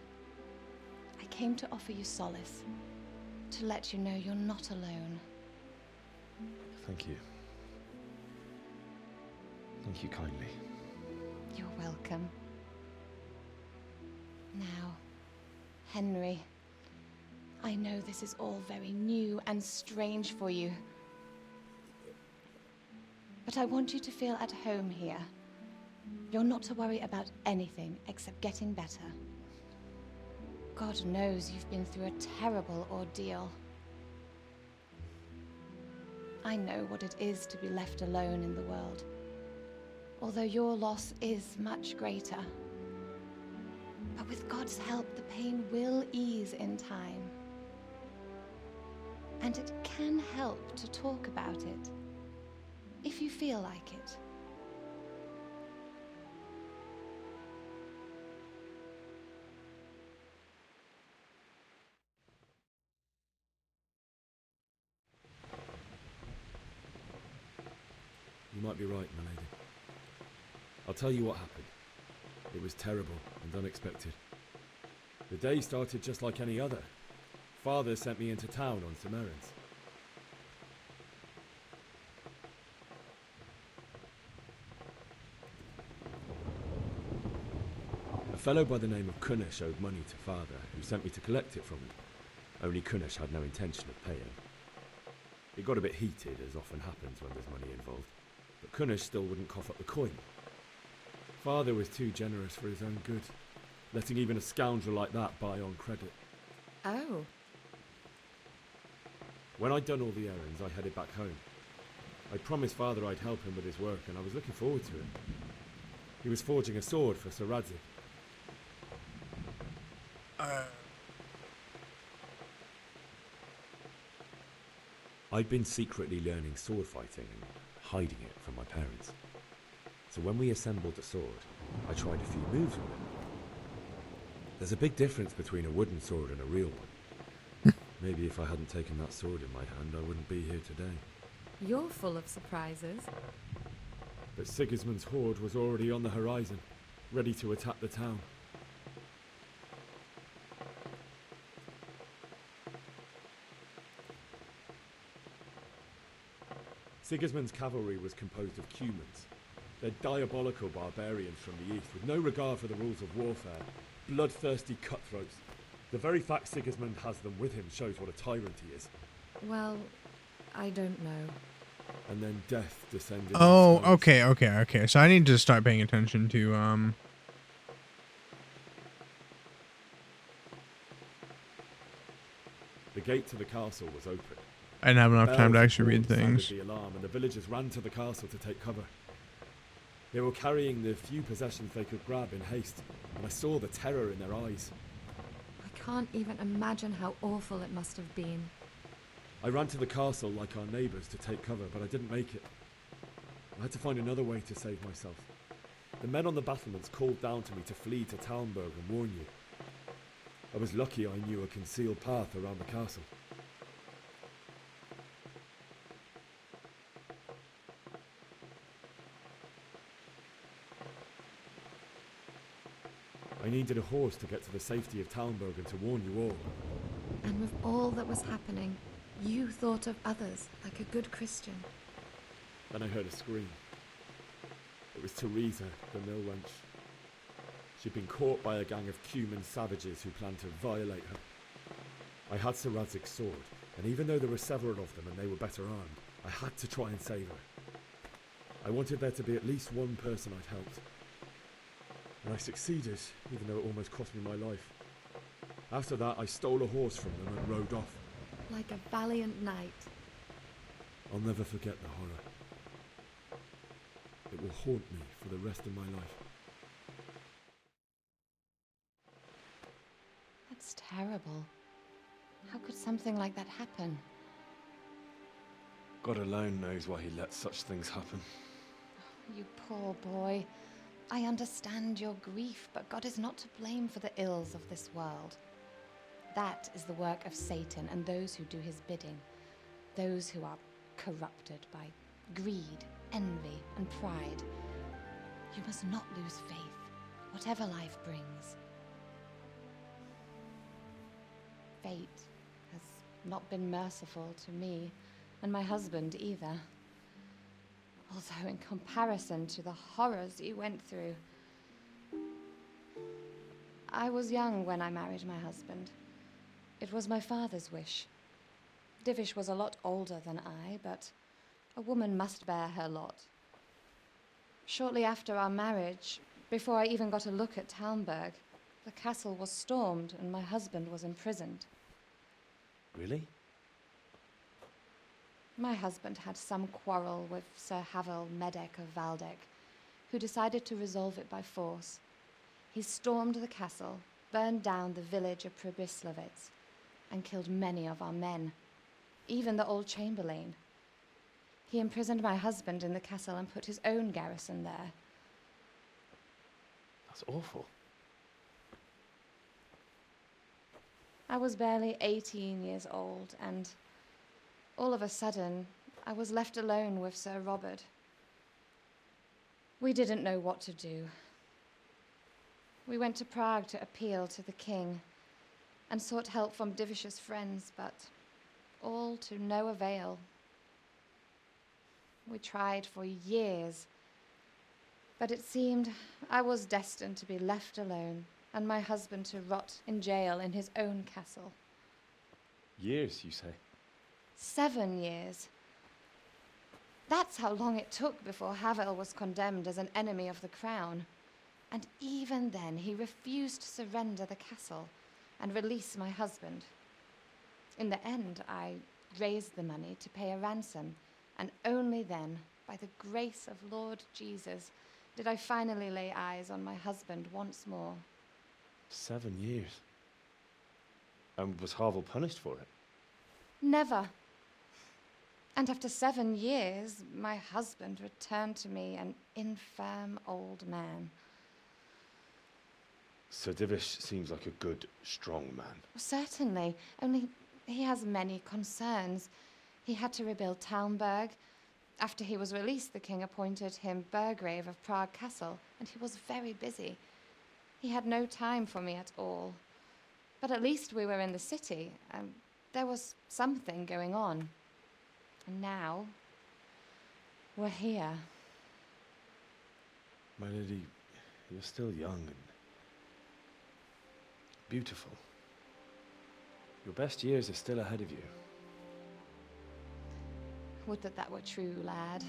I came to offer you solace, to let you know you're not alone. Thank you. Thank you kindly. You're welcome. Now, Henry, I know this is all very new and strange for you. But I want you to feel at home here. You're not to worry about anything except getting better. God knows you've been through a terrible ordeal. I know what it is to be left alone in the world, although your loss is much greater. But with God's help, the pain will ease in time. And it can help to talk about it, if you feel like it. You might be right, my lady. I'll tell you what happened. It was terrible and unexpected. The day started just like any other. Father sent me into town on some errands. A fellow by the name of Kunnish owed money to Father, who sent me to collect it from him. Only Kunnish had no intention of paying. It got a bit heated, as often happens when there's money involved, but Kunnish still wouldn't cough up the coin. Father was too generous for his own good, letting even a scoundrel like that buy on credit. Oh. When I'd done all the errands, I headed back home. I promised Father I'd help him with his work, and I was looking forward to it. He was forging a sword for Sir Radzik. I'd been secretly learning sword fighting and hiding it from my parents. So when we assembled the sword, I tried a few moves with it. There's a big difference between a wooden sword and a real one. Maybe if I hadn't taken that sword in my hand, I wouldn't be here today. You're full of surprises. But Sigismund's horde was already on the horizon, ready to attack the town. Sigismund's cavalry was composed of Cumans. They're diabolical barbarians from the east, with no regard for the rules of warfare, bloodthirsty cutthroats. The very fact Sigismund has them with him shows what a tyrant he is. Well, I don't know. And then death descended. Oh, okay. So I need to start paying attention to The gate to the castle was open. I didn't have enough time to Bells actually read sounded things. the alarm, and the villagers ran to the castle to take cover. They were carrying the few possessions they could grab in haste, and I saw the terror in their eyes. I can't even imagine how awful it must have been. I ran to the castle like our neighbours to take cover, but I didn't make it. I had to find another way to save myself. The men on the battlements called down to me to flee to Talmberg and warn you. I was lucky I knew a concealed path around the castle. I needed a horse to get to the safety of Talmberg and to warn you all. And with all that was happening, you thought of others like a good Christian. Then I heard a scream. It was Teresa, the mill wench. She'd been caught by a gang of Cuman savages who planned to violate her. I had Sir Radzig's sword, and even though there were several of them and they were better armed, I had to try and save her. I wanted there to be at least one person I'd helped. And I succeeded, even though it almost cost me my life. After that, I stole a horse from them and rode off. Like a valiant knight. I'll never forget the horror. It will haunt me for the rest of my life. That's terrible. How could something like that happen? God alone knows why he lets such things happen. You poor boy. I understand your grief, but God is not to blame for the ills of this world. That is the work of Satan and those who do his bidding. Those who are corrupted by greed, envy, and pride. You must not lose faith, whatever life brings. Fate has not been merciful to me, and my husband either. Although in comparison to the horrors you went through, I was young when I married my husband. It was my father's wish. Divish was a lot older than I, but a woman must bear her lot. Shortly after our marriage, before I even got a look at Talmberg, the castle was stormed and my husband was imprisoned. Really? My husband had some quarrel with Sir Havel Medek of Valdek, who decided to resolve it by force. He stormed the castle, burned down the village of Pribyslavitz, and killed many of our men, even the old chamberlain. He imprisoned my husband in the castle and put his own garrison there. That's awful. I was barely 18 years old, and all of a sudden, I was left alone with Sir Robert. We didn't know what to do. We went to Prague to appeal to the king and sought help from Divish's friends, but all to no avail. We tried for years, but it seemed I was destined to be left alone and my husband to rot in jail in his own castle. Years, you say? 7 years. That's how long it took before Havel was condemned as an enemy of the crown. And even then, he refused to surrender the castle and release my husband. In the end, I raised the money to pay a ransom, and only then, by the grace of Lord Jesus, did I finally lay eyes on my husband once more. 7 years. And was Havel punished for it? Never. And after 7 years, my husband returned to me an infirm old man. Sir Divish seems like a good, strong man. Certainly, only he has many concerns. He had to rebuild Talmberg. After he was released, the king appointed him Burgrave of Prague Castle, and he was very busy. He had no time for me at all. But at least we were in the city, and there was something going on. And now, we're here. My lady, you're still young and beautiful. Your best years are still ahead of you. Would that that were true, lad.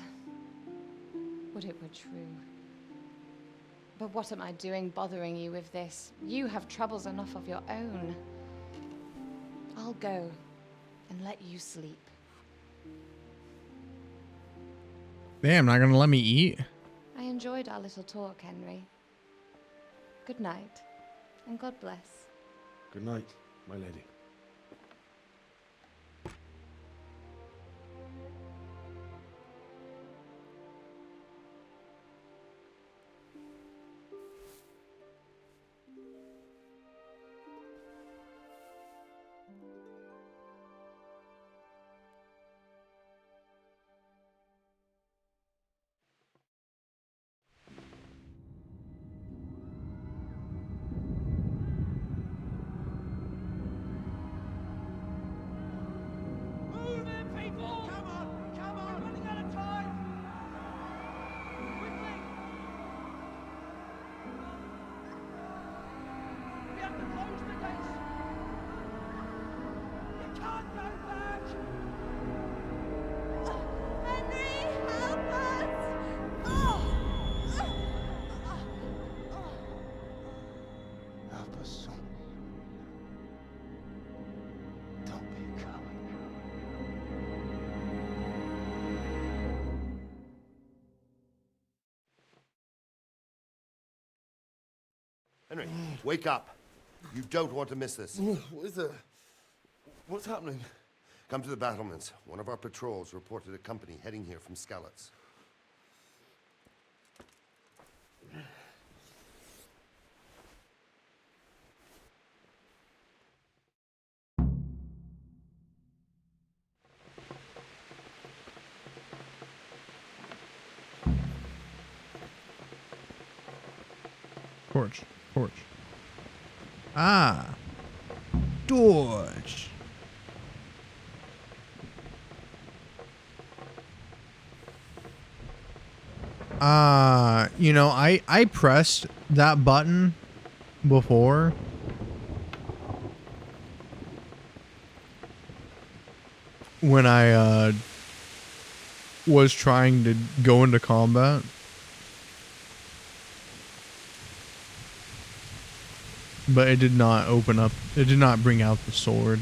Would it were true. But what am I doing bothering you with this? You have troubles enough of your own. I'll go and let you sleep. Damn, not gonna let me eat? I enjoyed our little talk, Henry. Good night, and God bless. Good night, my lady. Henry, wake up. You don't want to miss this. What is it? What's happening? Come to the battlements. One of our patrols reported a company heading here from Skalitz. Torch. Torch. Ah. Torch. You know, I pressed that button before. When I was trying to go into combat. But it did not open up. It did not bring out the sword.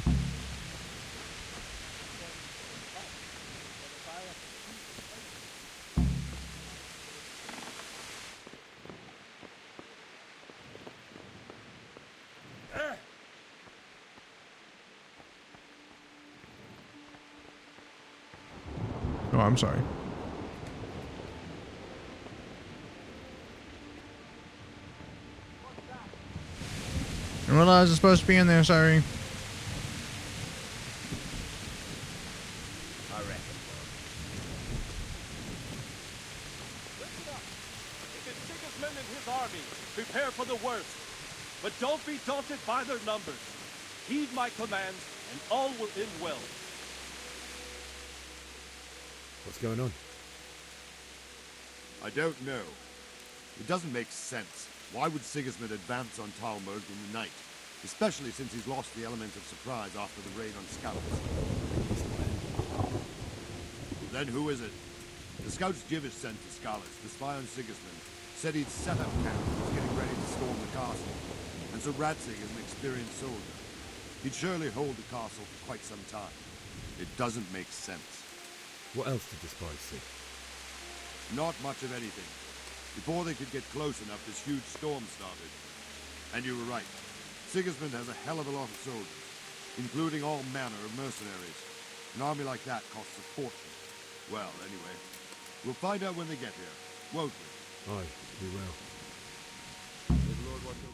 Oh, I'm sorry. I realized it's supposed to be in there, sorry. I reckon. Listen up. It is Sigismund and his army. Prepare for the worst. But don't be daunted by their numbers. Heed my commands, and all will end well. What's going on? I don't know. It doesn't make sense. Why would Sigismund advance on Talmberg in the night? Especially since he's lost the element of surprise after the raid on scouts. Then who is it? The scouts Jivish sent to Skalis, the spy on Sigismund, said he'd set up camp and was getting ready to storm the castle. And so Radzig is an experienced soldier. He'd surely hold the castle for quite some time. It doesn't make sense. What else did the spies see? Not much of anything. Before they could get close enough, this huge storm started. And you were right. Sigismund has a hell of a lot of soldiers, including all manner of mercenaries. An army like that costs a fortune. Well, anyway, we'll find out when they get here, won't we? Aye, we will. May the Lord watch over you.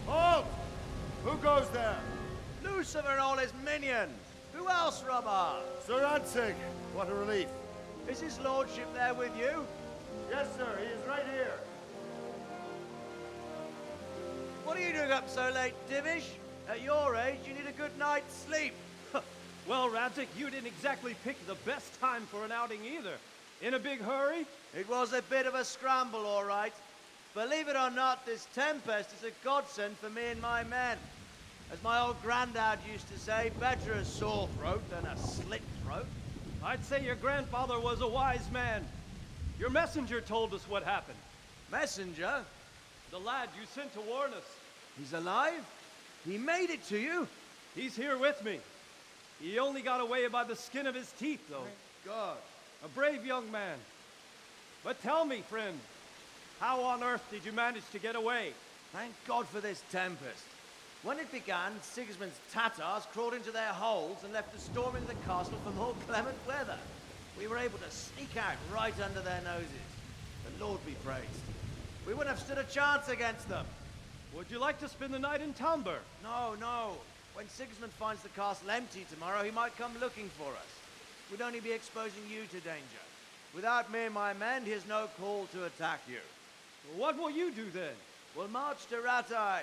Halt! Who goes there? Lucifer and all his minions. Who else, Robber? Sir Radzig, what a relief. Is his lordship there with you? Yes, sir, he is right here. What are you doing up so late, Divish? At your age, you need a good night's sleep. Well, Radzig, you didn't exactly pick the best time for an outing either. In a big hurry? It was a bit of a scramble, all right. Believe it or not, this tempest is a godsend for me and my men. As my old granddad used to say, better a sore throat than a slit throat. I'd say your grandfather was a wise man. Your messenger told us what happened. Messenger? The lad you sent to warn us. He's alive? He made it to you? He's here with me. He only got away by the skin of his teeth, though. Thank God. A brave young man. But tell me, friend, how on earth did you manage to get away? Thank God for this tempest. When it began, Sigismund's Tatars crawled into their holes and left us storming the castle for more clement weather. We were able to sneak out right under their noses. The Lord be praised. We wouldn't have stood a chance against them. Would you like to spend the night in Talmberg? No, no. When Sigismund finds the castle empty tomorrow, he might come looking for us. We'd only be exposing you to danger. Without me and my men, he has no call to attack you. What will you do then? We'll march to Ratai.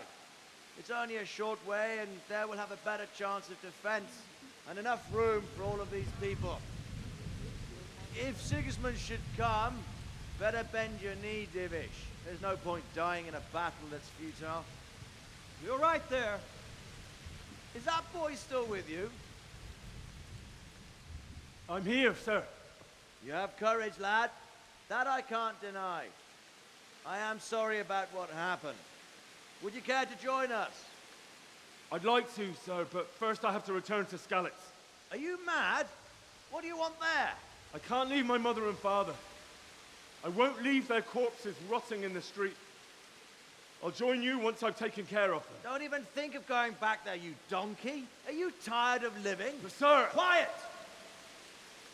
It's only a short way, and there we'll have a better chance of defense and enough room for all of these people. If Sigismund should come, better bend your knee, Divish. There's no point dying in a battle that's futile. You're right there. Is that boy still with you? I'm here, sir. You have courage, lad. That I can't deny. I am sorry about what happened. Would you care to join us? I'd like to, sir, but first I have to return to Skalitz. Are you mad? What do you want there? I can't leave my mother and father. I won't leave their corpses rotting in the street. I'll join you once I've taken care of them. Don't even think of going back there, you donkey. Are you tired of living? But sir! Quiet!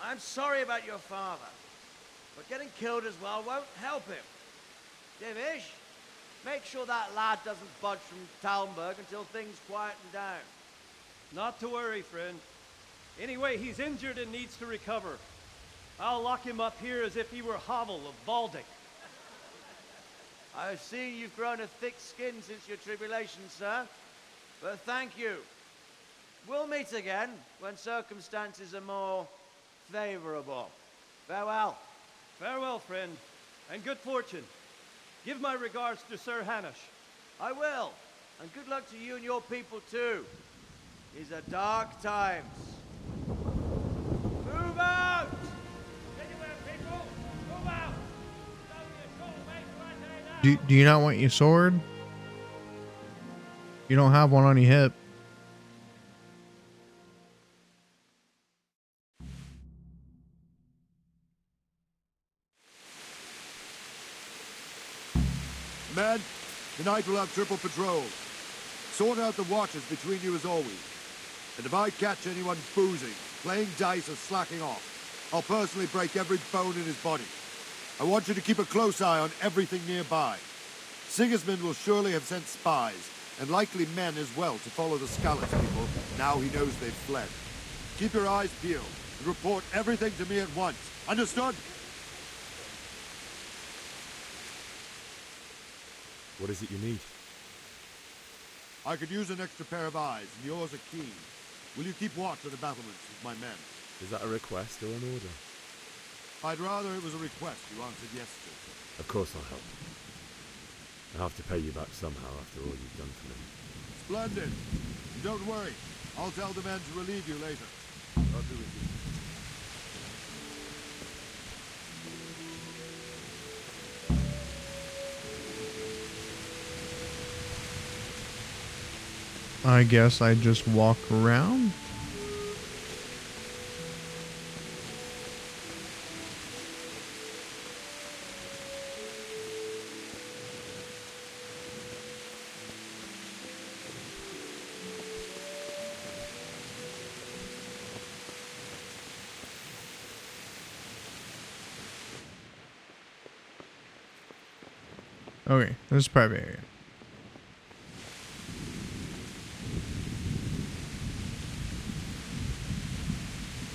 I'm sorry about your father, but getting killed as well won't help him. Divish, make sure that lad doesn't budge from Talmberg until things quieten down. Not to worry, friend. Anyway, he's injured and needs to recover. I'll lock him up here as if he were Havel of Baldic. I've seen you've grown a thick skin since your tribulation, sir. But thank you. We'll meet again when circumstances are more favorable. Farewell. Farewell, friend, and good fortune. Give my regards to Sir Hanush. I will. And good luck to you and your people too. These are dark times. Move out! Anywhere, people! Move out! Do you not want your sword? You don't have one on your hip. Men, tonight we'll have triple patrol. Sort out the watches between you as always. And if I catch anyone boozing, playing dice or slacking off, I'll personally break every bone in his body. I want you to keep a close eye on everything nearby. Sigismund will surely have sent spies, and likely men as well, to follow the Skalitz people now he knows they've fled. Keep your eyes peeled and report everything to me at once. Understood? What is it you need? I could use an extra pair of eyes, and yours are keen. Will you keep watch of the battlements with my men? Is that a request or an order? I'd rather it was a request you answered yes to. Of course I'll help. I have to pay you back somehow after all you've done for me. Splendid. And don't worry. I'll tell the men to relieve you later. I'll do it. I guess I just walk around. Okay, this is private area.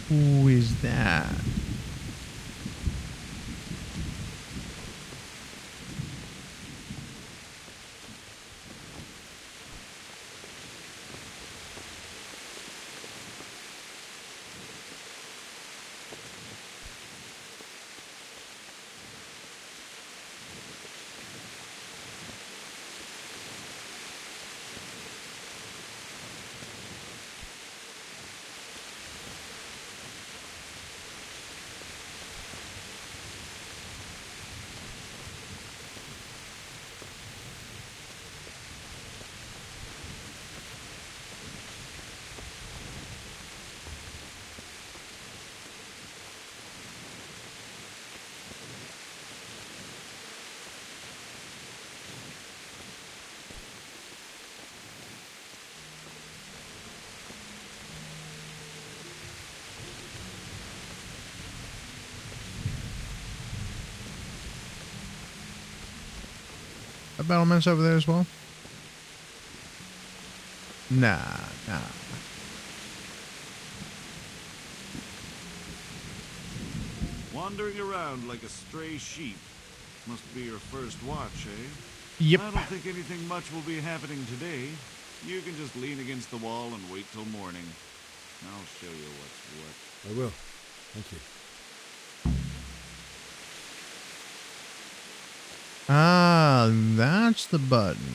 Who is that? A battlement's over there as well? Nah. Wandering around like a stray sheep. Must be your first watch, eh? Yep. I don't think anything much will be happening today. You can just lean against the wall and wait till morning. I'll show you what's what. I will. Thank you. Ah, that's the button.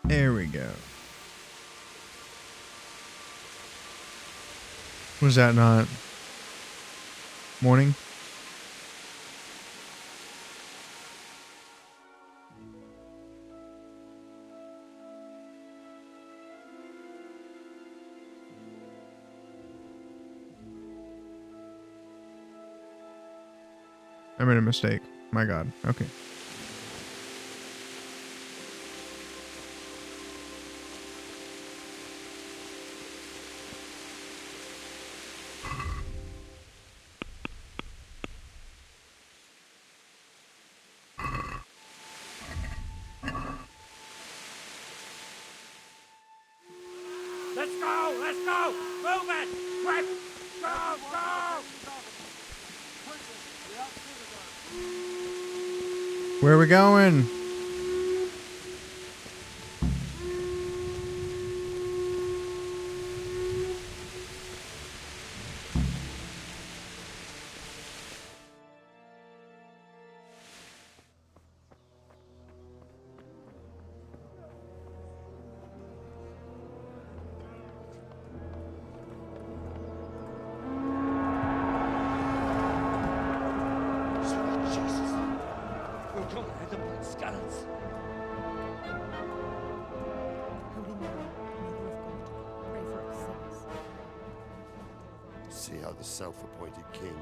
There we go. Was that not morning? I made a mistake. My God. Okay. Let's go! Let's go! Move it! Quick! Go! Go! Where are we going? See how the self-appointed king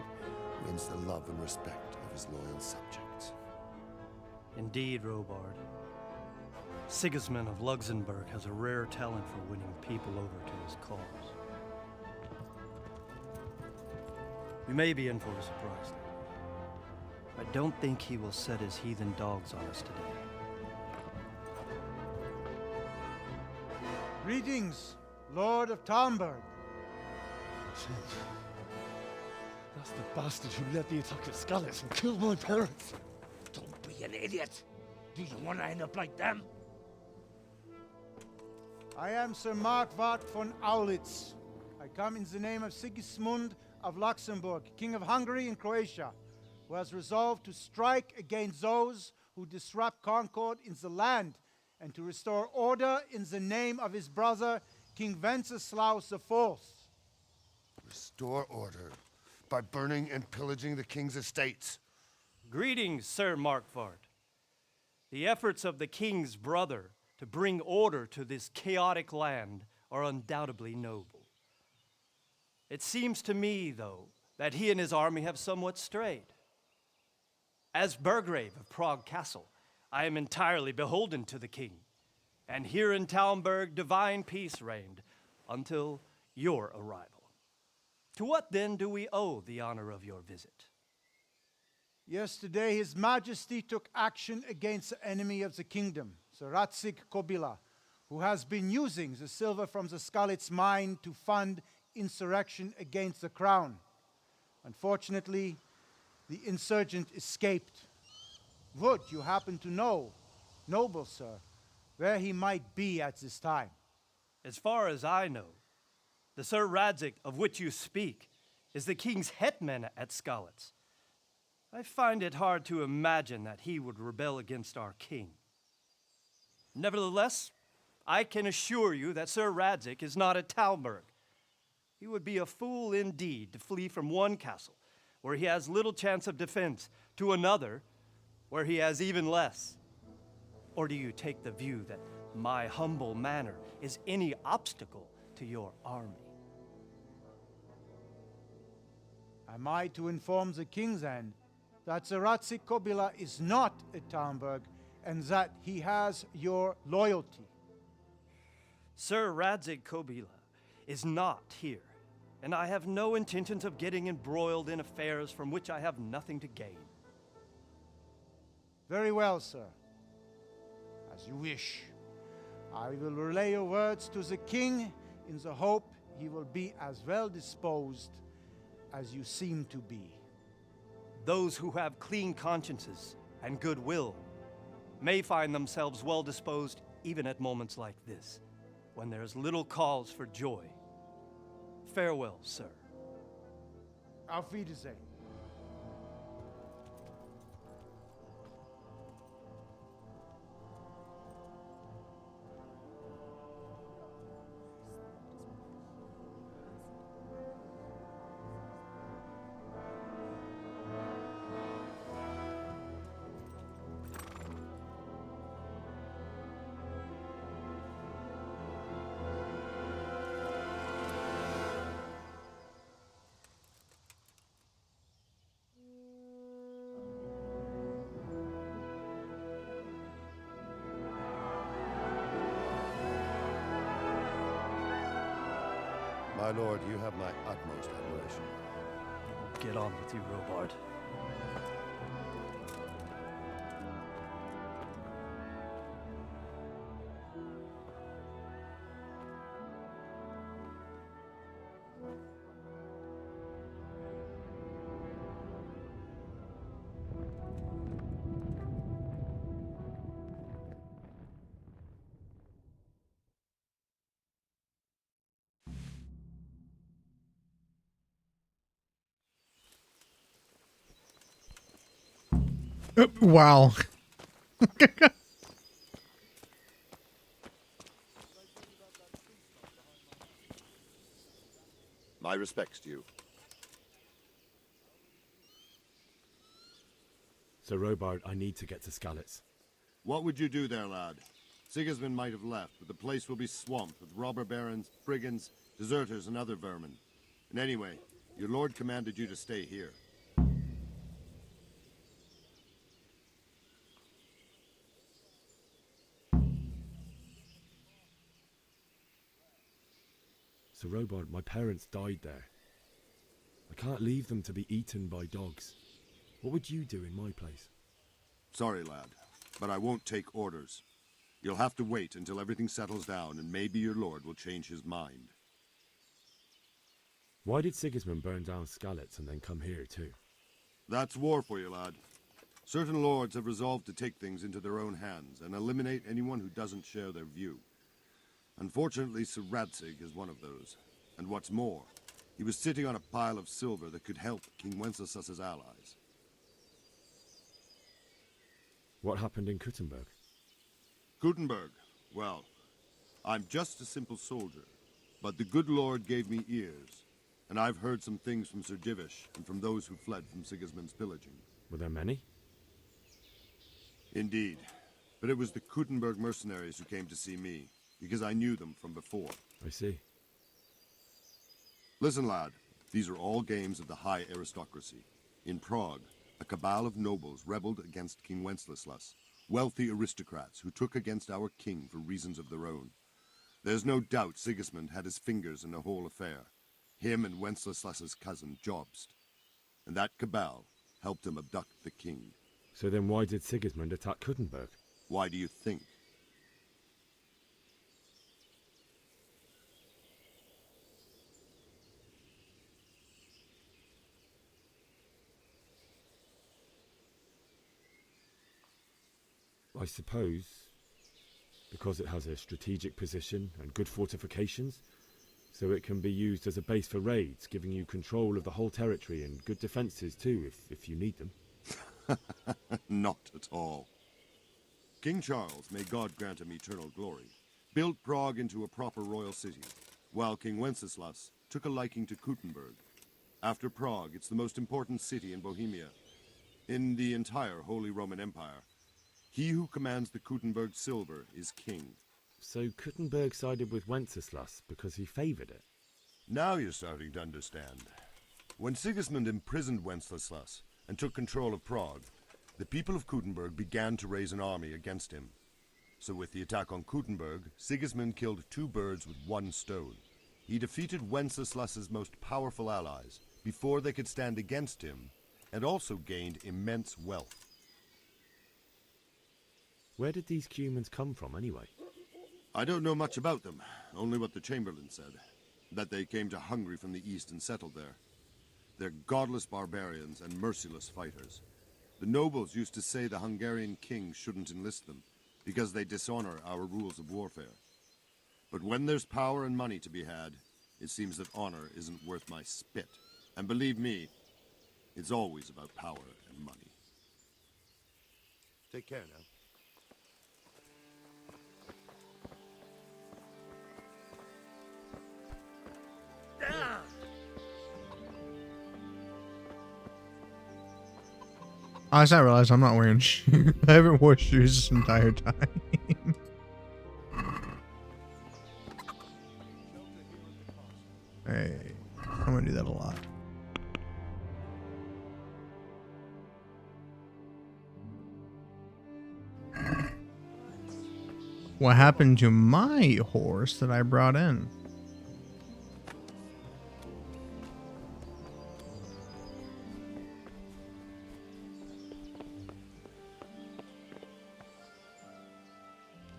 wins the love and respect of his loyal subjects. Indeed, Robard. Sigismund of Luxembourg has a rare talent for winning people over to his cause. We may be in for a surprise, though. I don't think he will set his heathen dogs on us today. Greetings, Lord of Talmberg. That's the bastard who led the attack at Scarlet and killed my parents. Don't be an idiot. Do you want to end up like them? I am Sir Markwart von Aulitz. I come in the name of Sigismund of Luxembourg, King of Hungary and Croatia, who has resolved to strike against those who disrupt concord in the land and to restore order in the name of his brother, King Wenceslaus IV. Restore order by burning and pillaging the king's estates. Greetings, Sir Markwart. The efforts of the king's brother to bring order to this chaotic land are undoubtedly noble. It seems to me, though, that he and his army have somewhat strayed. As Burgrave of Prague Castle, I am entirely beholden to the king, and here in Talmberg divine peace reigned until your arrival. To what then do we owe the honor of your visit? Yesterday, His Majesty took action against the enemy of the kingdom, Sir Radzig Kobyla, who has been using the silver from the Skalitz mine to fund insurrection against the crown. Unfortunately, the insurgent escaped. Would you happen to know, noble sir, where he might be at this time? As far as I know, the Sir Radzig of which you speak is the king's hetman at Skalitz. I find it hard to imagine that he would rebel against our king. Nevertheless, I can assure you that Sir Radzig is not at Talmberg. He would be a fool indeed to flee from one castle, where he has little chance of defense, to another, where he has even less. Or do you take the view that my humble manner is any obstacle to your army? Am I to inform the king then that Sir Radzig Kobyla is not at Talmberg and that he has your loyalty? Sir Radzig Kobyla is not here, and I have no intentions of getting embroiled in affairs from which I have nothing to gain. Very well, sir. As you wish. I will relay your words to the king in the hope he will be as well disposed as you seem to be. Those who have clean consciences and goodwill may find themselves well disposed even at moments like this, when there is little cause for joy. Farewell, sir. Auf Wiedersehen. My lord, you have my utmost admiration. Get on with you, Robard. Wow. My respects to you. Sir Robard, I need to get to Skalitz. What would you do there, lad? Sigismund might have left, but the place will be swamped with robber barons, brigands, deserters, and other vermin. And anyway, your lord commanded you to stay here. Sir Robard, my parents died there. I can't leave them to be eaten by dogs. What would you do in my place? Sorry, lad, but I won't take orders. You'll have to wait until everything settles down, and maybe your lord will change his mind. Why did Sigismund burn down Skalitz and then come here too? That's war for you, lad. Certain lords have resolved to take things into their own hands and eliminate anyone who doesn't share their view. Unfortunately, Sir Radzig is one of those. And what's more, he was sitting on a pile of silver that could help King Wenceslas's allies. What happened in Kuttenberg? Kuttenberg? Well, I'm just a simple soldier, but the good Lord gave me ears, and I've heard some things from Sir Jivish and from those who fled from Sigismund's pillaging. Were there many? Indeed, but it was the Kuttenberg mercenaries who came to see me, because I knew them from before. I see. Listen, lad, these are all games of the high aristocracy. In Prague, a cabal of nobles rebelled against King Wenceslas, wealthy aristocrats who took against our king for reasons of their own. There's no doubt Sigismund had his fingers in the whole affair, him and Wenceslas's cousin Jobst. And that cabal helped him abduct the king. So then why did Sigismund attack Kuttenberg? Why do you think? I suppose because it has a strategic position and good fortifications, so it can be used as a base for raids, giving you control of the whole territory and good defenses too, if you need them. Not at all. King Charles, may God grant him eternal glory, built Prague into a proper royal city, while King Wenceslas took a liking to Kuttenberg. After Prague, it's the most important city in Bohemia, in the entire Holy Roman Empire. He who commands the Kuttenberg silver is king. So Kuttenberg sided with Wenceslas because he favoured it? Now you're starting to understand. When Sigismund imprisoned Wenceslas and took control of Prague, the people of Kuttenberg began to raise an army against him. So with the attack on Kuttenberg, Sigismund killed two birds with one stone. He defeated Wenceslas's most powerful allies before they could stand against him, and also gained immense wealth. Where did these Cumans come from, anyway? I don't know much about them, only what the Chamberlain said, that they came to Hungary from the east and settled there. They're godless barbarians and merciless fighters. The nobles used to say the Hungarian king shouldn't enlist them, because they dishonor our rules of warfare. But when there's power and money to be had, it seems that honor isn't worth my spit. And believe me, it's always about power and money. Take care now. I just realized I'm not wearing shoes. I haven't worn shoes this entire time. Hey, I'm gonna do that a lot. What happened to my horse that I brought in?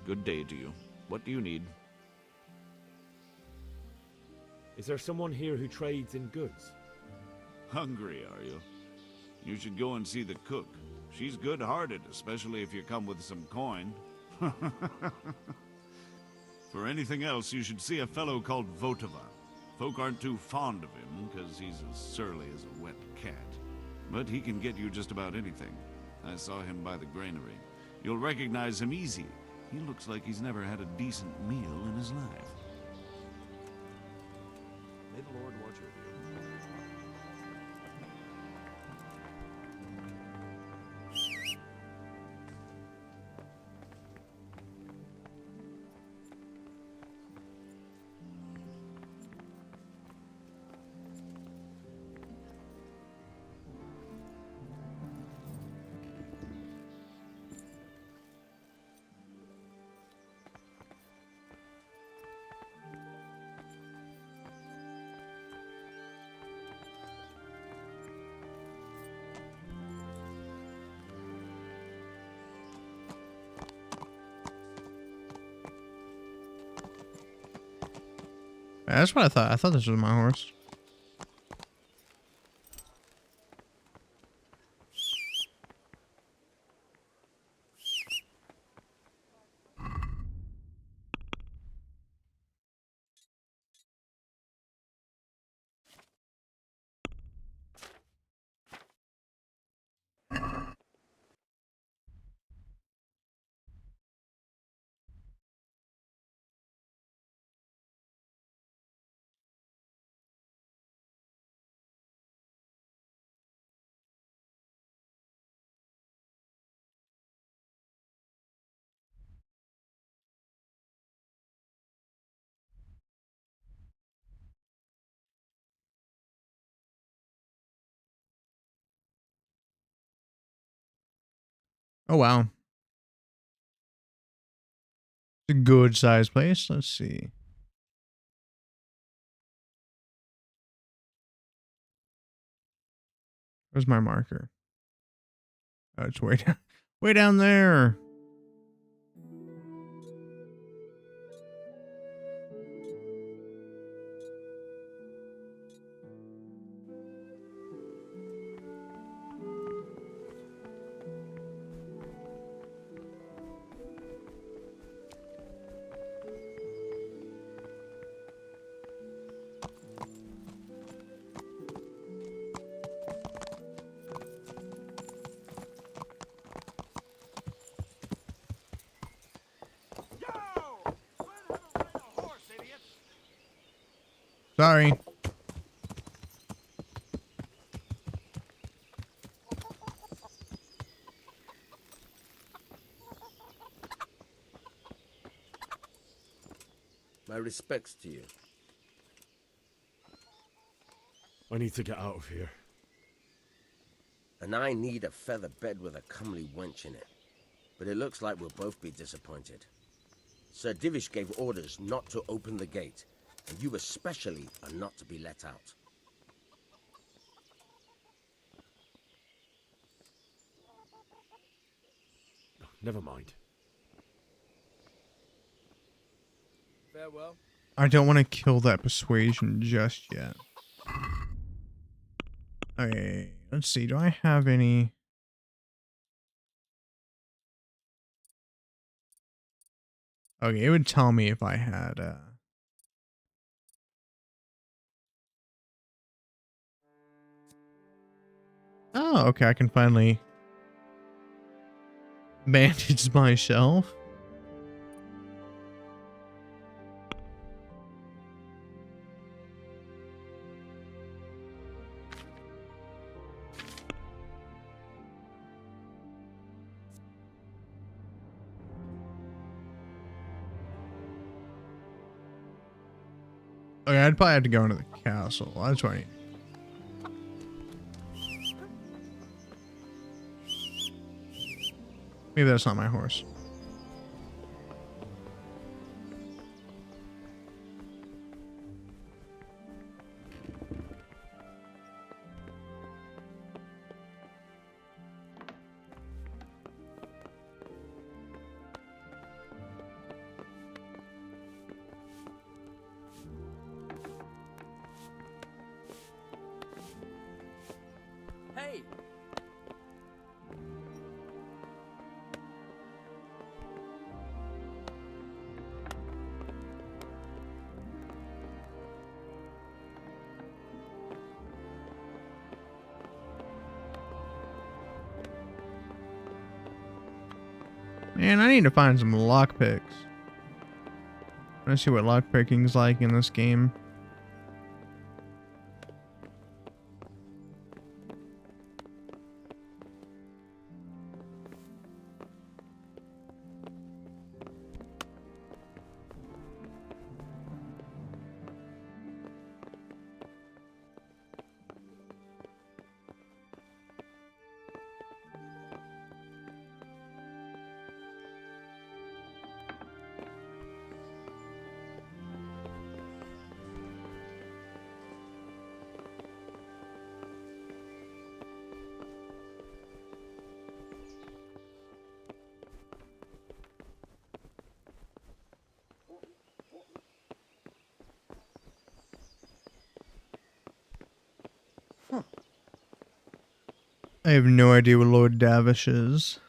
Good day to you. What do you need? Is there someone here who trades in goods? Hungry, are you? You should go and see the cook. She's good-hearted, especially if you come with some coin. For anything else, you should see a fellow called Votava. Folk aren't too fond of him, because he's as surly as a wet cat. But he can get you just about anything. I saw him by the granary. You'll recognize him easy. He looks like he's never had a decent meal in his life. May the Lord watch over you. That's what I thought. I thought this was my horse. Oh, wow. It's a good sized place. Let's see. Where's my marker? Oh, it's way down there. Sorry. My respects to you. I need to get out of here. And I need a feather bed with a comely wench in it. But it looks like we'll both be disappointed. Sir Divish gave orders not to open the gate, and you especially are not to be let out. Never mind. Farewell. I don't want to kill that persuasion just yet. Okay, let's see. Do I have any? Okay, it would tell me if I had Oh, okay, I can finally bandage myself. Okay, I'd probably have to go into the castle. That's what I need. Maybe that's not my horse. Hey! Man, I need to find some lockpicks. Let's see what lockpicking's like in this game. I have no idea what Lord Davish is.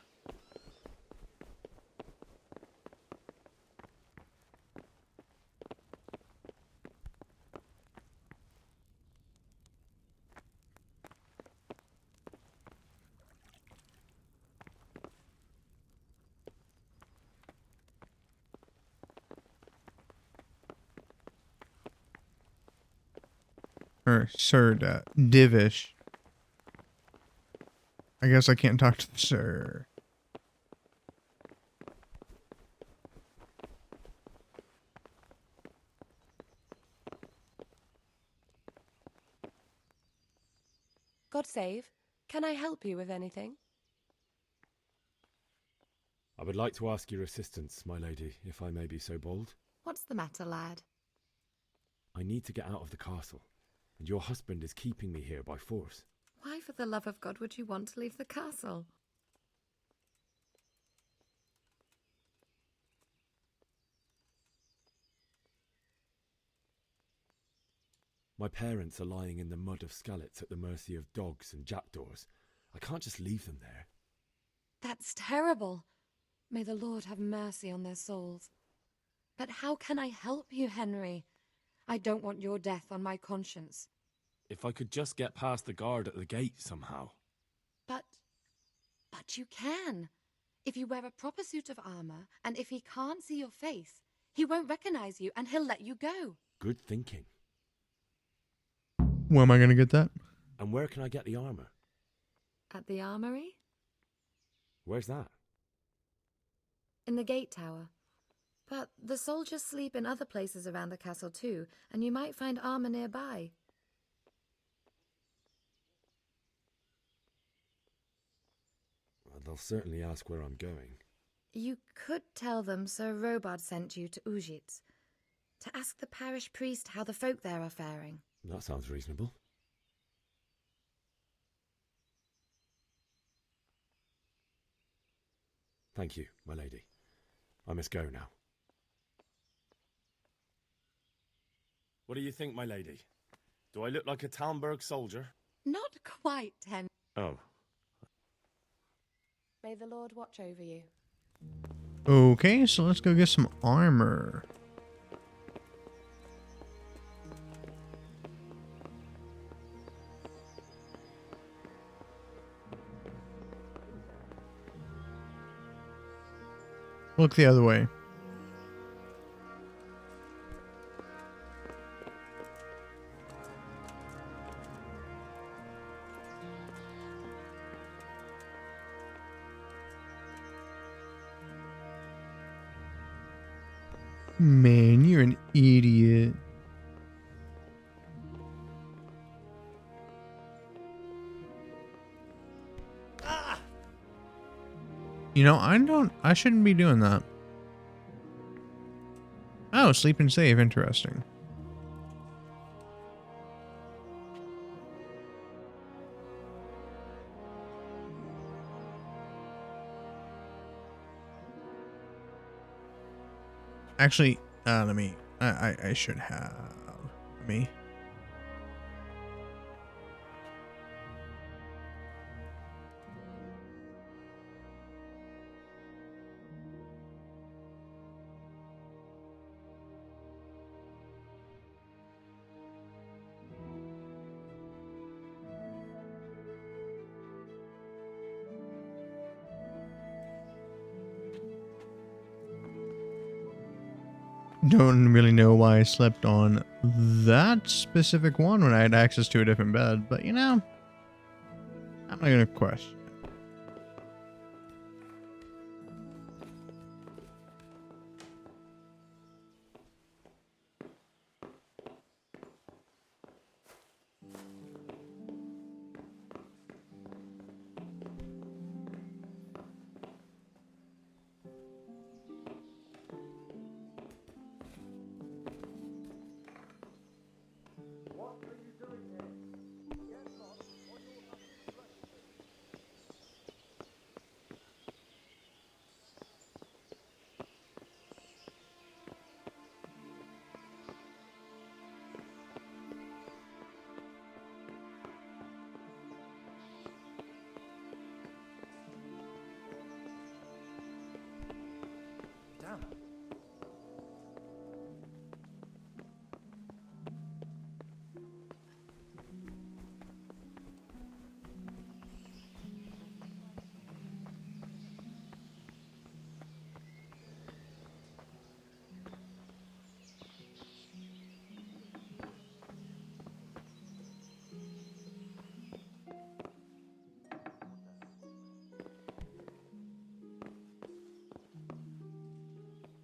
Or Sir Divish. I guess I can't talk to the Sir. God save. Can I help you with anything? I would like to ask your assistance, my lady, if I may be so bold. What's the matter, lad? I need to get out of the castle, and your husband is keeping me here by force. Why, for the love of God, would you want to leave the castle? My parents are lying in the mud of Skalitz at the mercy of dogs and jackdaws. I can't just leave them there. That's terrible. May the Lord have mercy on their souls. But how can I help you, Henry? I don't want your death on my conscience. If I could just get past the guard at the gate somehow. But you can. If you wear a proper suit of armor, and if he can't see your face, he won't recognize you and he'll let you go. Good thinking. Where am I gonna get that? And where can I get the armor? At the armory? Where's that? In the gate tower. But the soldiers sleep in other places around the castle too, and you might find armor nearby. They'll certainly ask where I'm going. You could tell them Sir Robard sent you to Ujitz, to ask the parish priest how the folk there are faring. That sounds reasonable. Thank you, my lady. I must go now. What do you think, my lady? Do I look like a Talmberg soldier? Not quite, Hen. Oh. May the Lord watch over you. Okay, so let's go get some armor. Look the other way. Man, you're an idiot. You know, I shouldn't be doing that. Oh, sleep and save, interesting. Actually, let me, I should have me. don't really know why I slept on that specific one when I had access to a different bed, but you know, I'm not gonna question.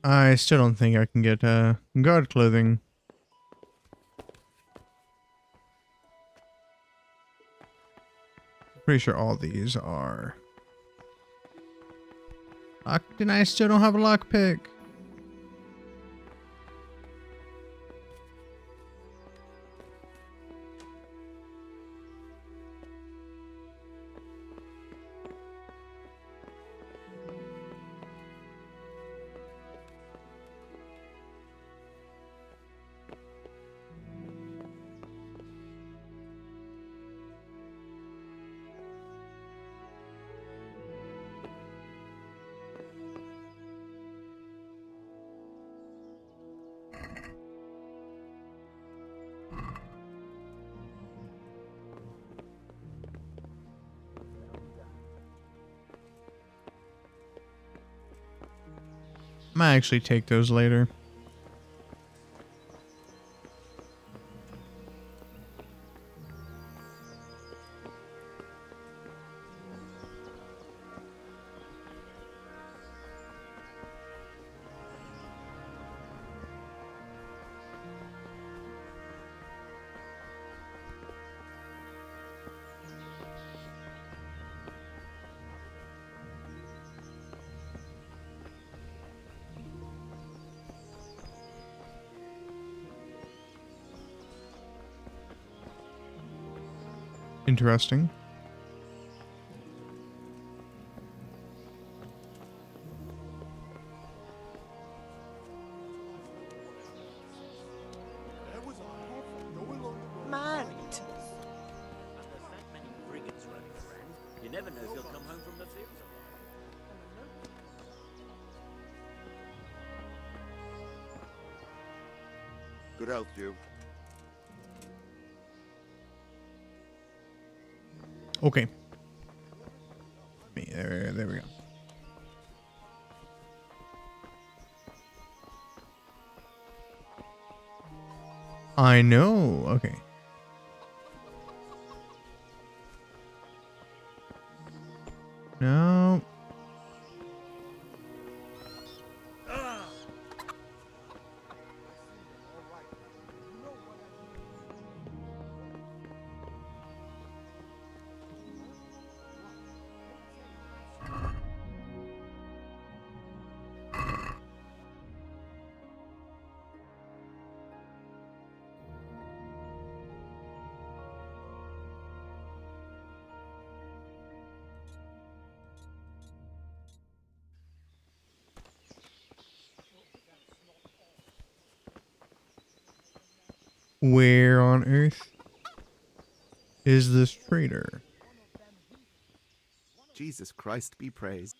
I still don't think I can get guard clothing. Pretty sure all these are locked, and I still don't have a lockpick. Might actually take those later. Interesting. Man! There's that many brigands running around. You never know if he'll come home from the fields alive. Good health, you. Okay. There we go. I know. Okay. No. Where on earth is this traitor? Jesus Christ be praised.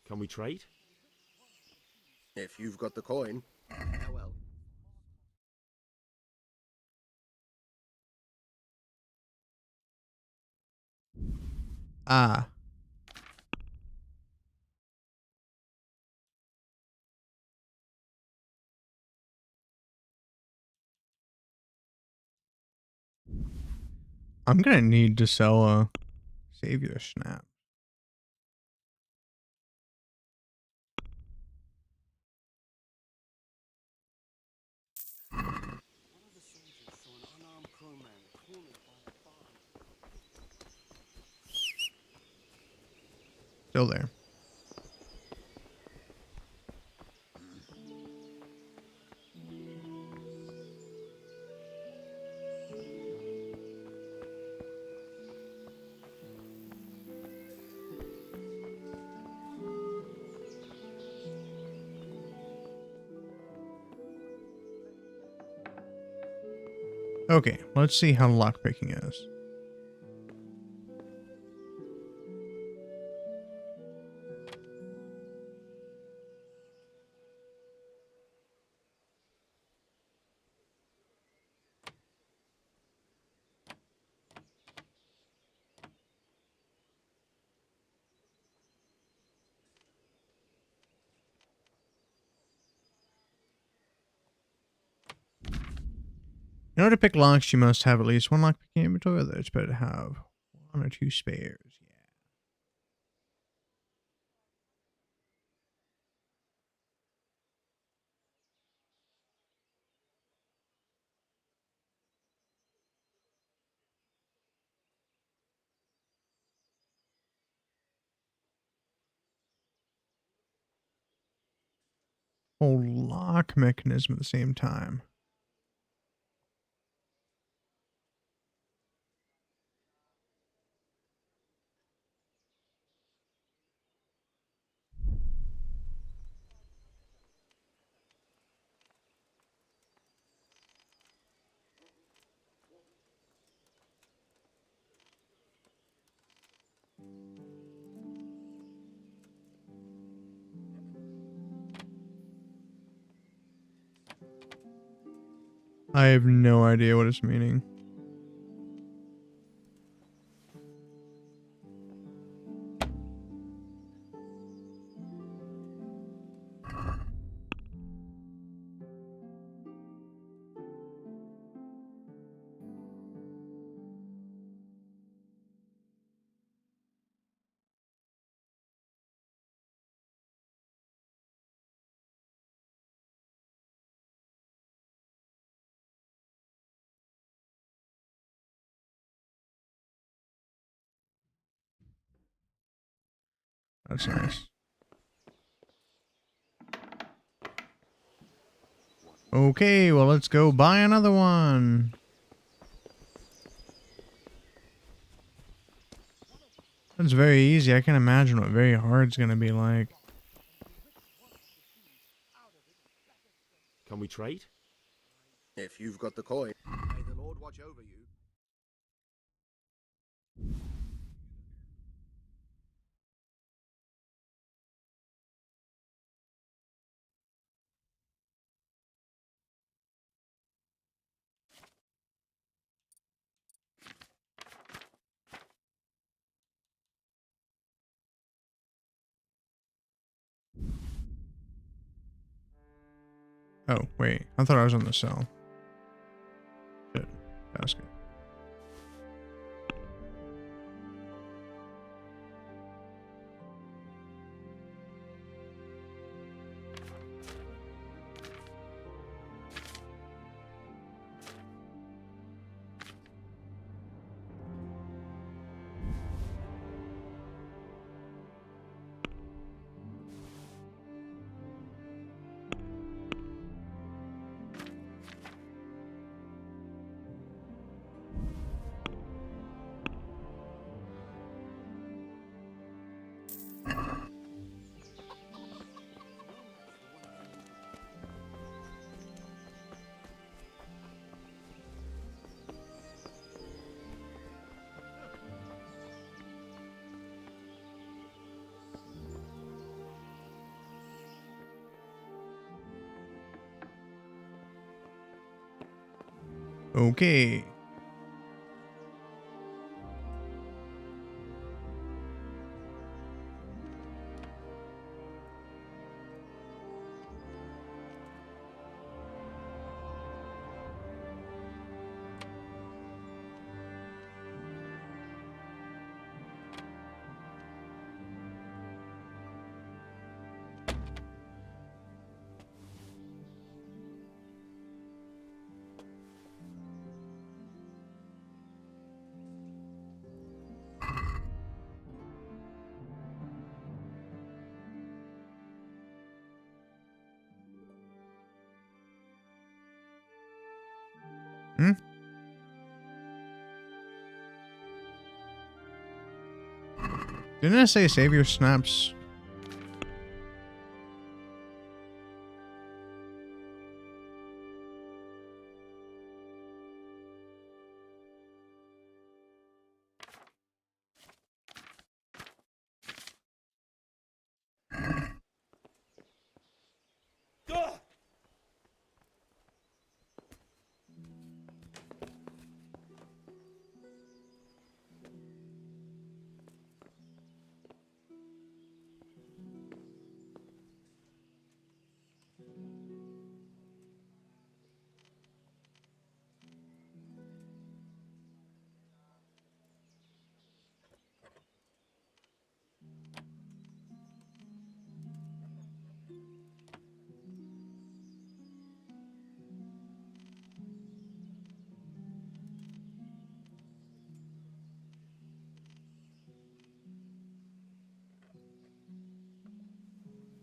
Can we trade? If you've got the coin. Farewell. Ah. I'm gonna need to sell a savior snap. Still there. Okay, let's see how lockpicking is. In order to pick locks, you must have at least one lockpicking inventory, though it's better to have one or two spares. Whole lock mechanism at the same time. I have no idea what it's meaning. That's nice. Okay, well, let's go buy another one. That's very easy. I can imagine what very hard's gonna be like. Can we trade? If you've got the coin, may the Lord watch over you. Oh, wait. I thought I was on the cell. Shit. Basket. Okay. Didn't I say save your snaps?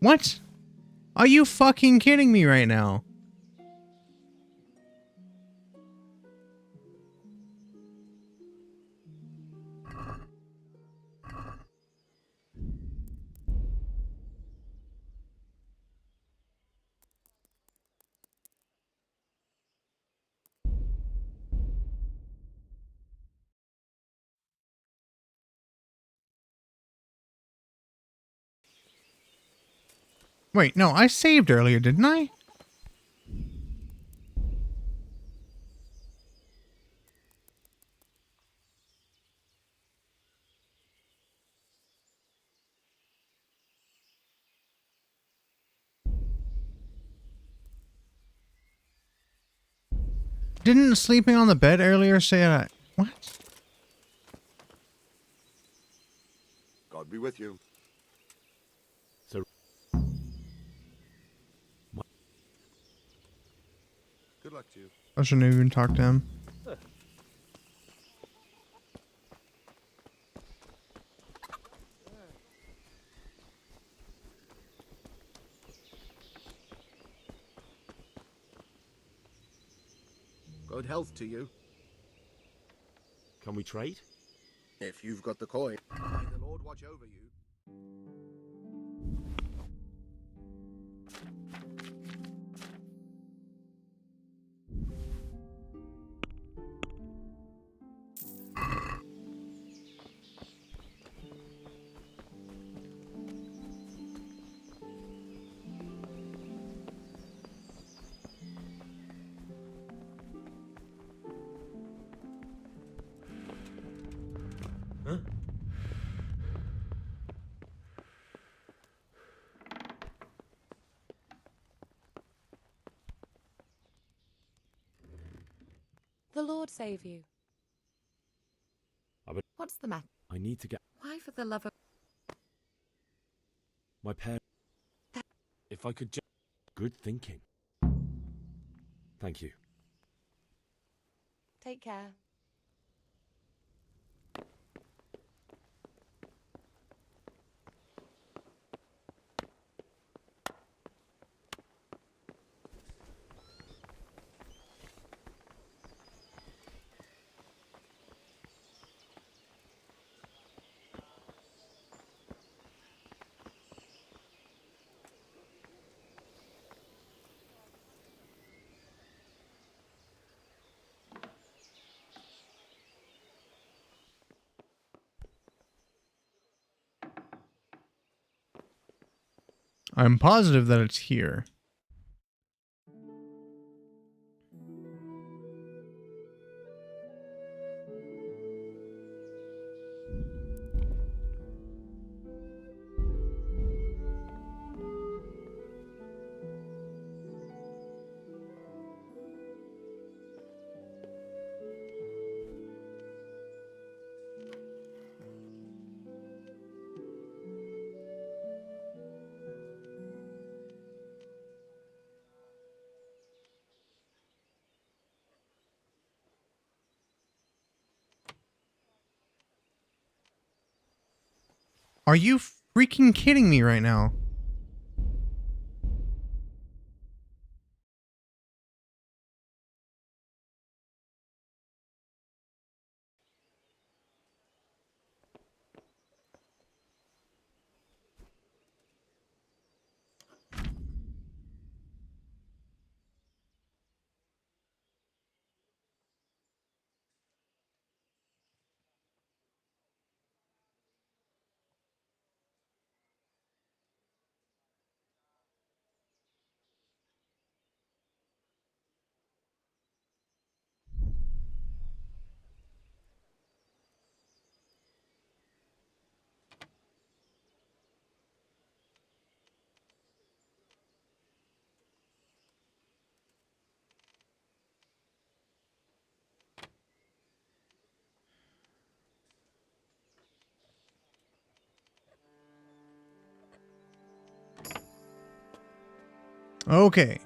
What? Are you fucking kidding me right now? Wait, no, I saved earlier, didn't I? Didn't sleeping on the bed earlier say that? What? God be with you. So, good luck to you. I shouldn't even talk to him. Good health to you. can we trade? If you've got the coin. May the Lord watch over you. Huh? The Lord save you. What's the matter? I need to get Why, for the love of... my parents. If I could just... Good thinking. Thank you. Take care. I'm positive that it's here. Are you freaking kidding me right now? Okay.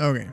Okay.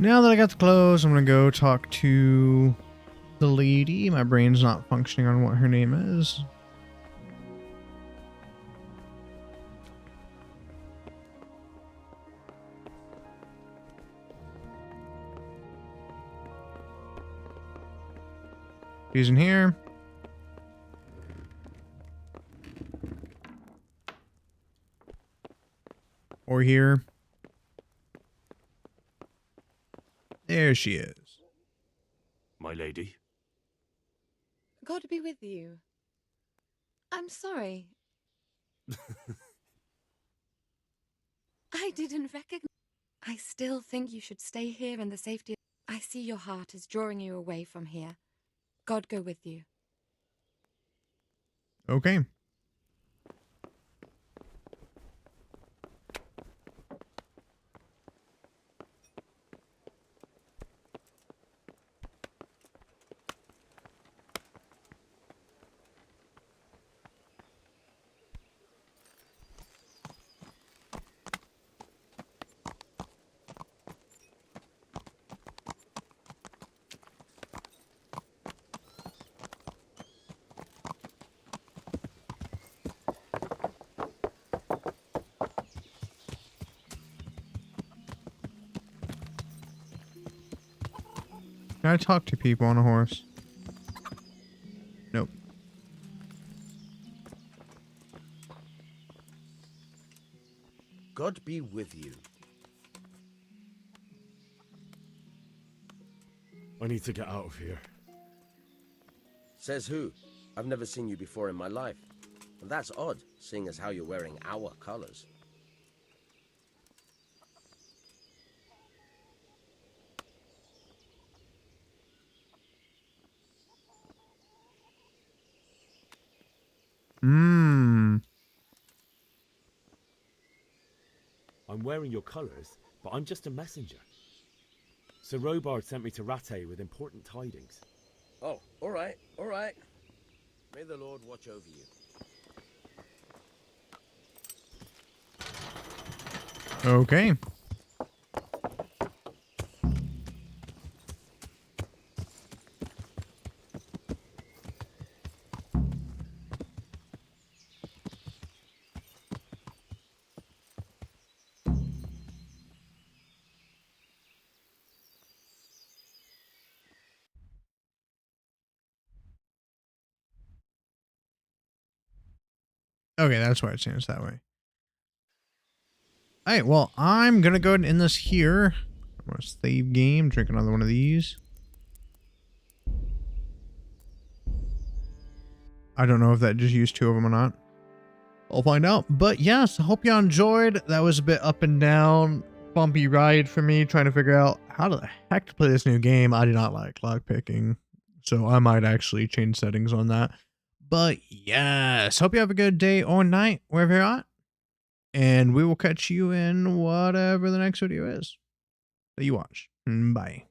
Now that I got the clothes, I'm gonna go talk to the lady. My brain's not functioning on what her name is. She's in here. Or here. There she is. My lady. God be with you. I'm sorry. I didn't recognize. I still think you should stay here in the safety. I see your heart is drawing you away from here. God go with you. Okay. Can I talk to people on a horse? Nope. God be with you. I need to get out of here. Says who? I've never seen you before in my life. And that's odd, seeing as how you're wearing our colors. Mmm. I'm wearing your colours, but I'm just a messenger. Sir Robard sent me to Rattay with important tidings. Oh, all right, all right. May the Lord watch over you. Okay. Okay, that's why it seems that way. Alright, well, I'm gonna go ahead and end this here. I'm gonna save game, drink another one of these. I don't know if that just used 2 of them or not. I'll find out. But yes, I hope y'all enjoyed. That was a bit up and down, bumpy ride for me, trying to figure out how the heck to play this new game. I do not like lockpicking, so I might actually change settings on that. But yes, hope you have a good day or night, wherever you're at. And we will catch you in whatever the next video is that you watch. Bye.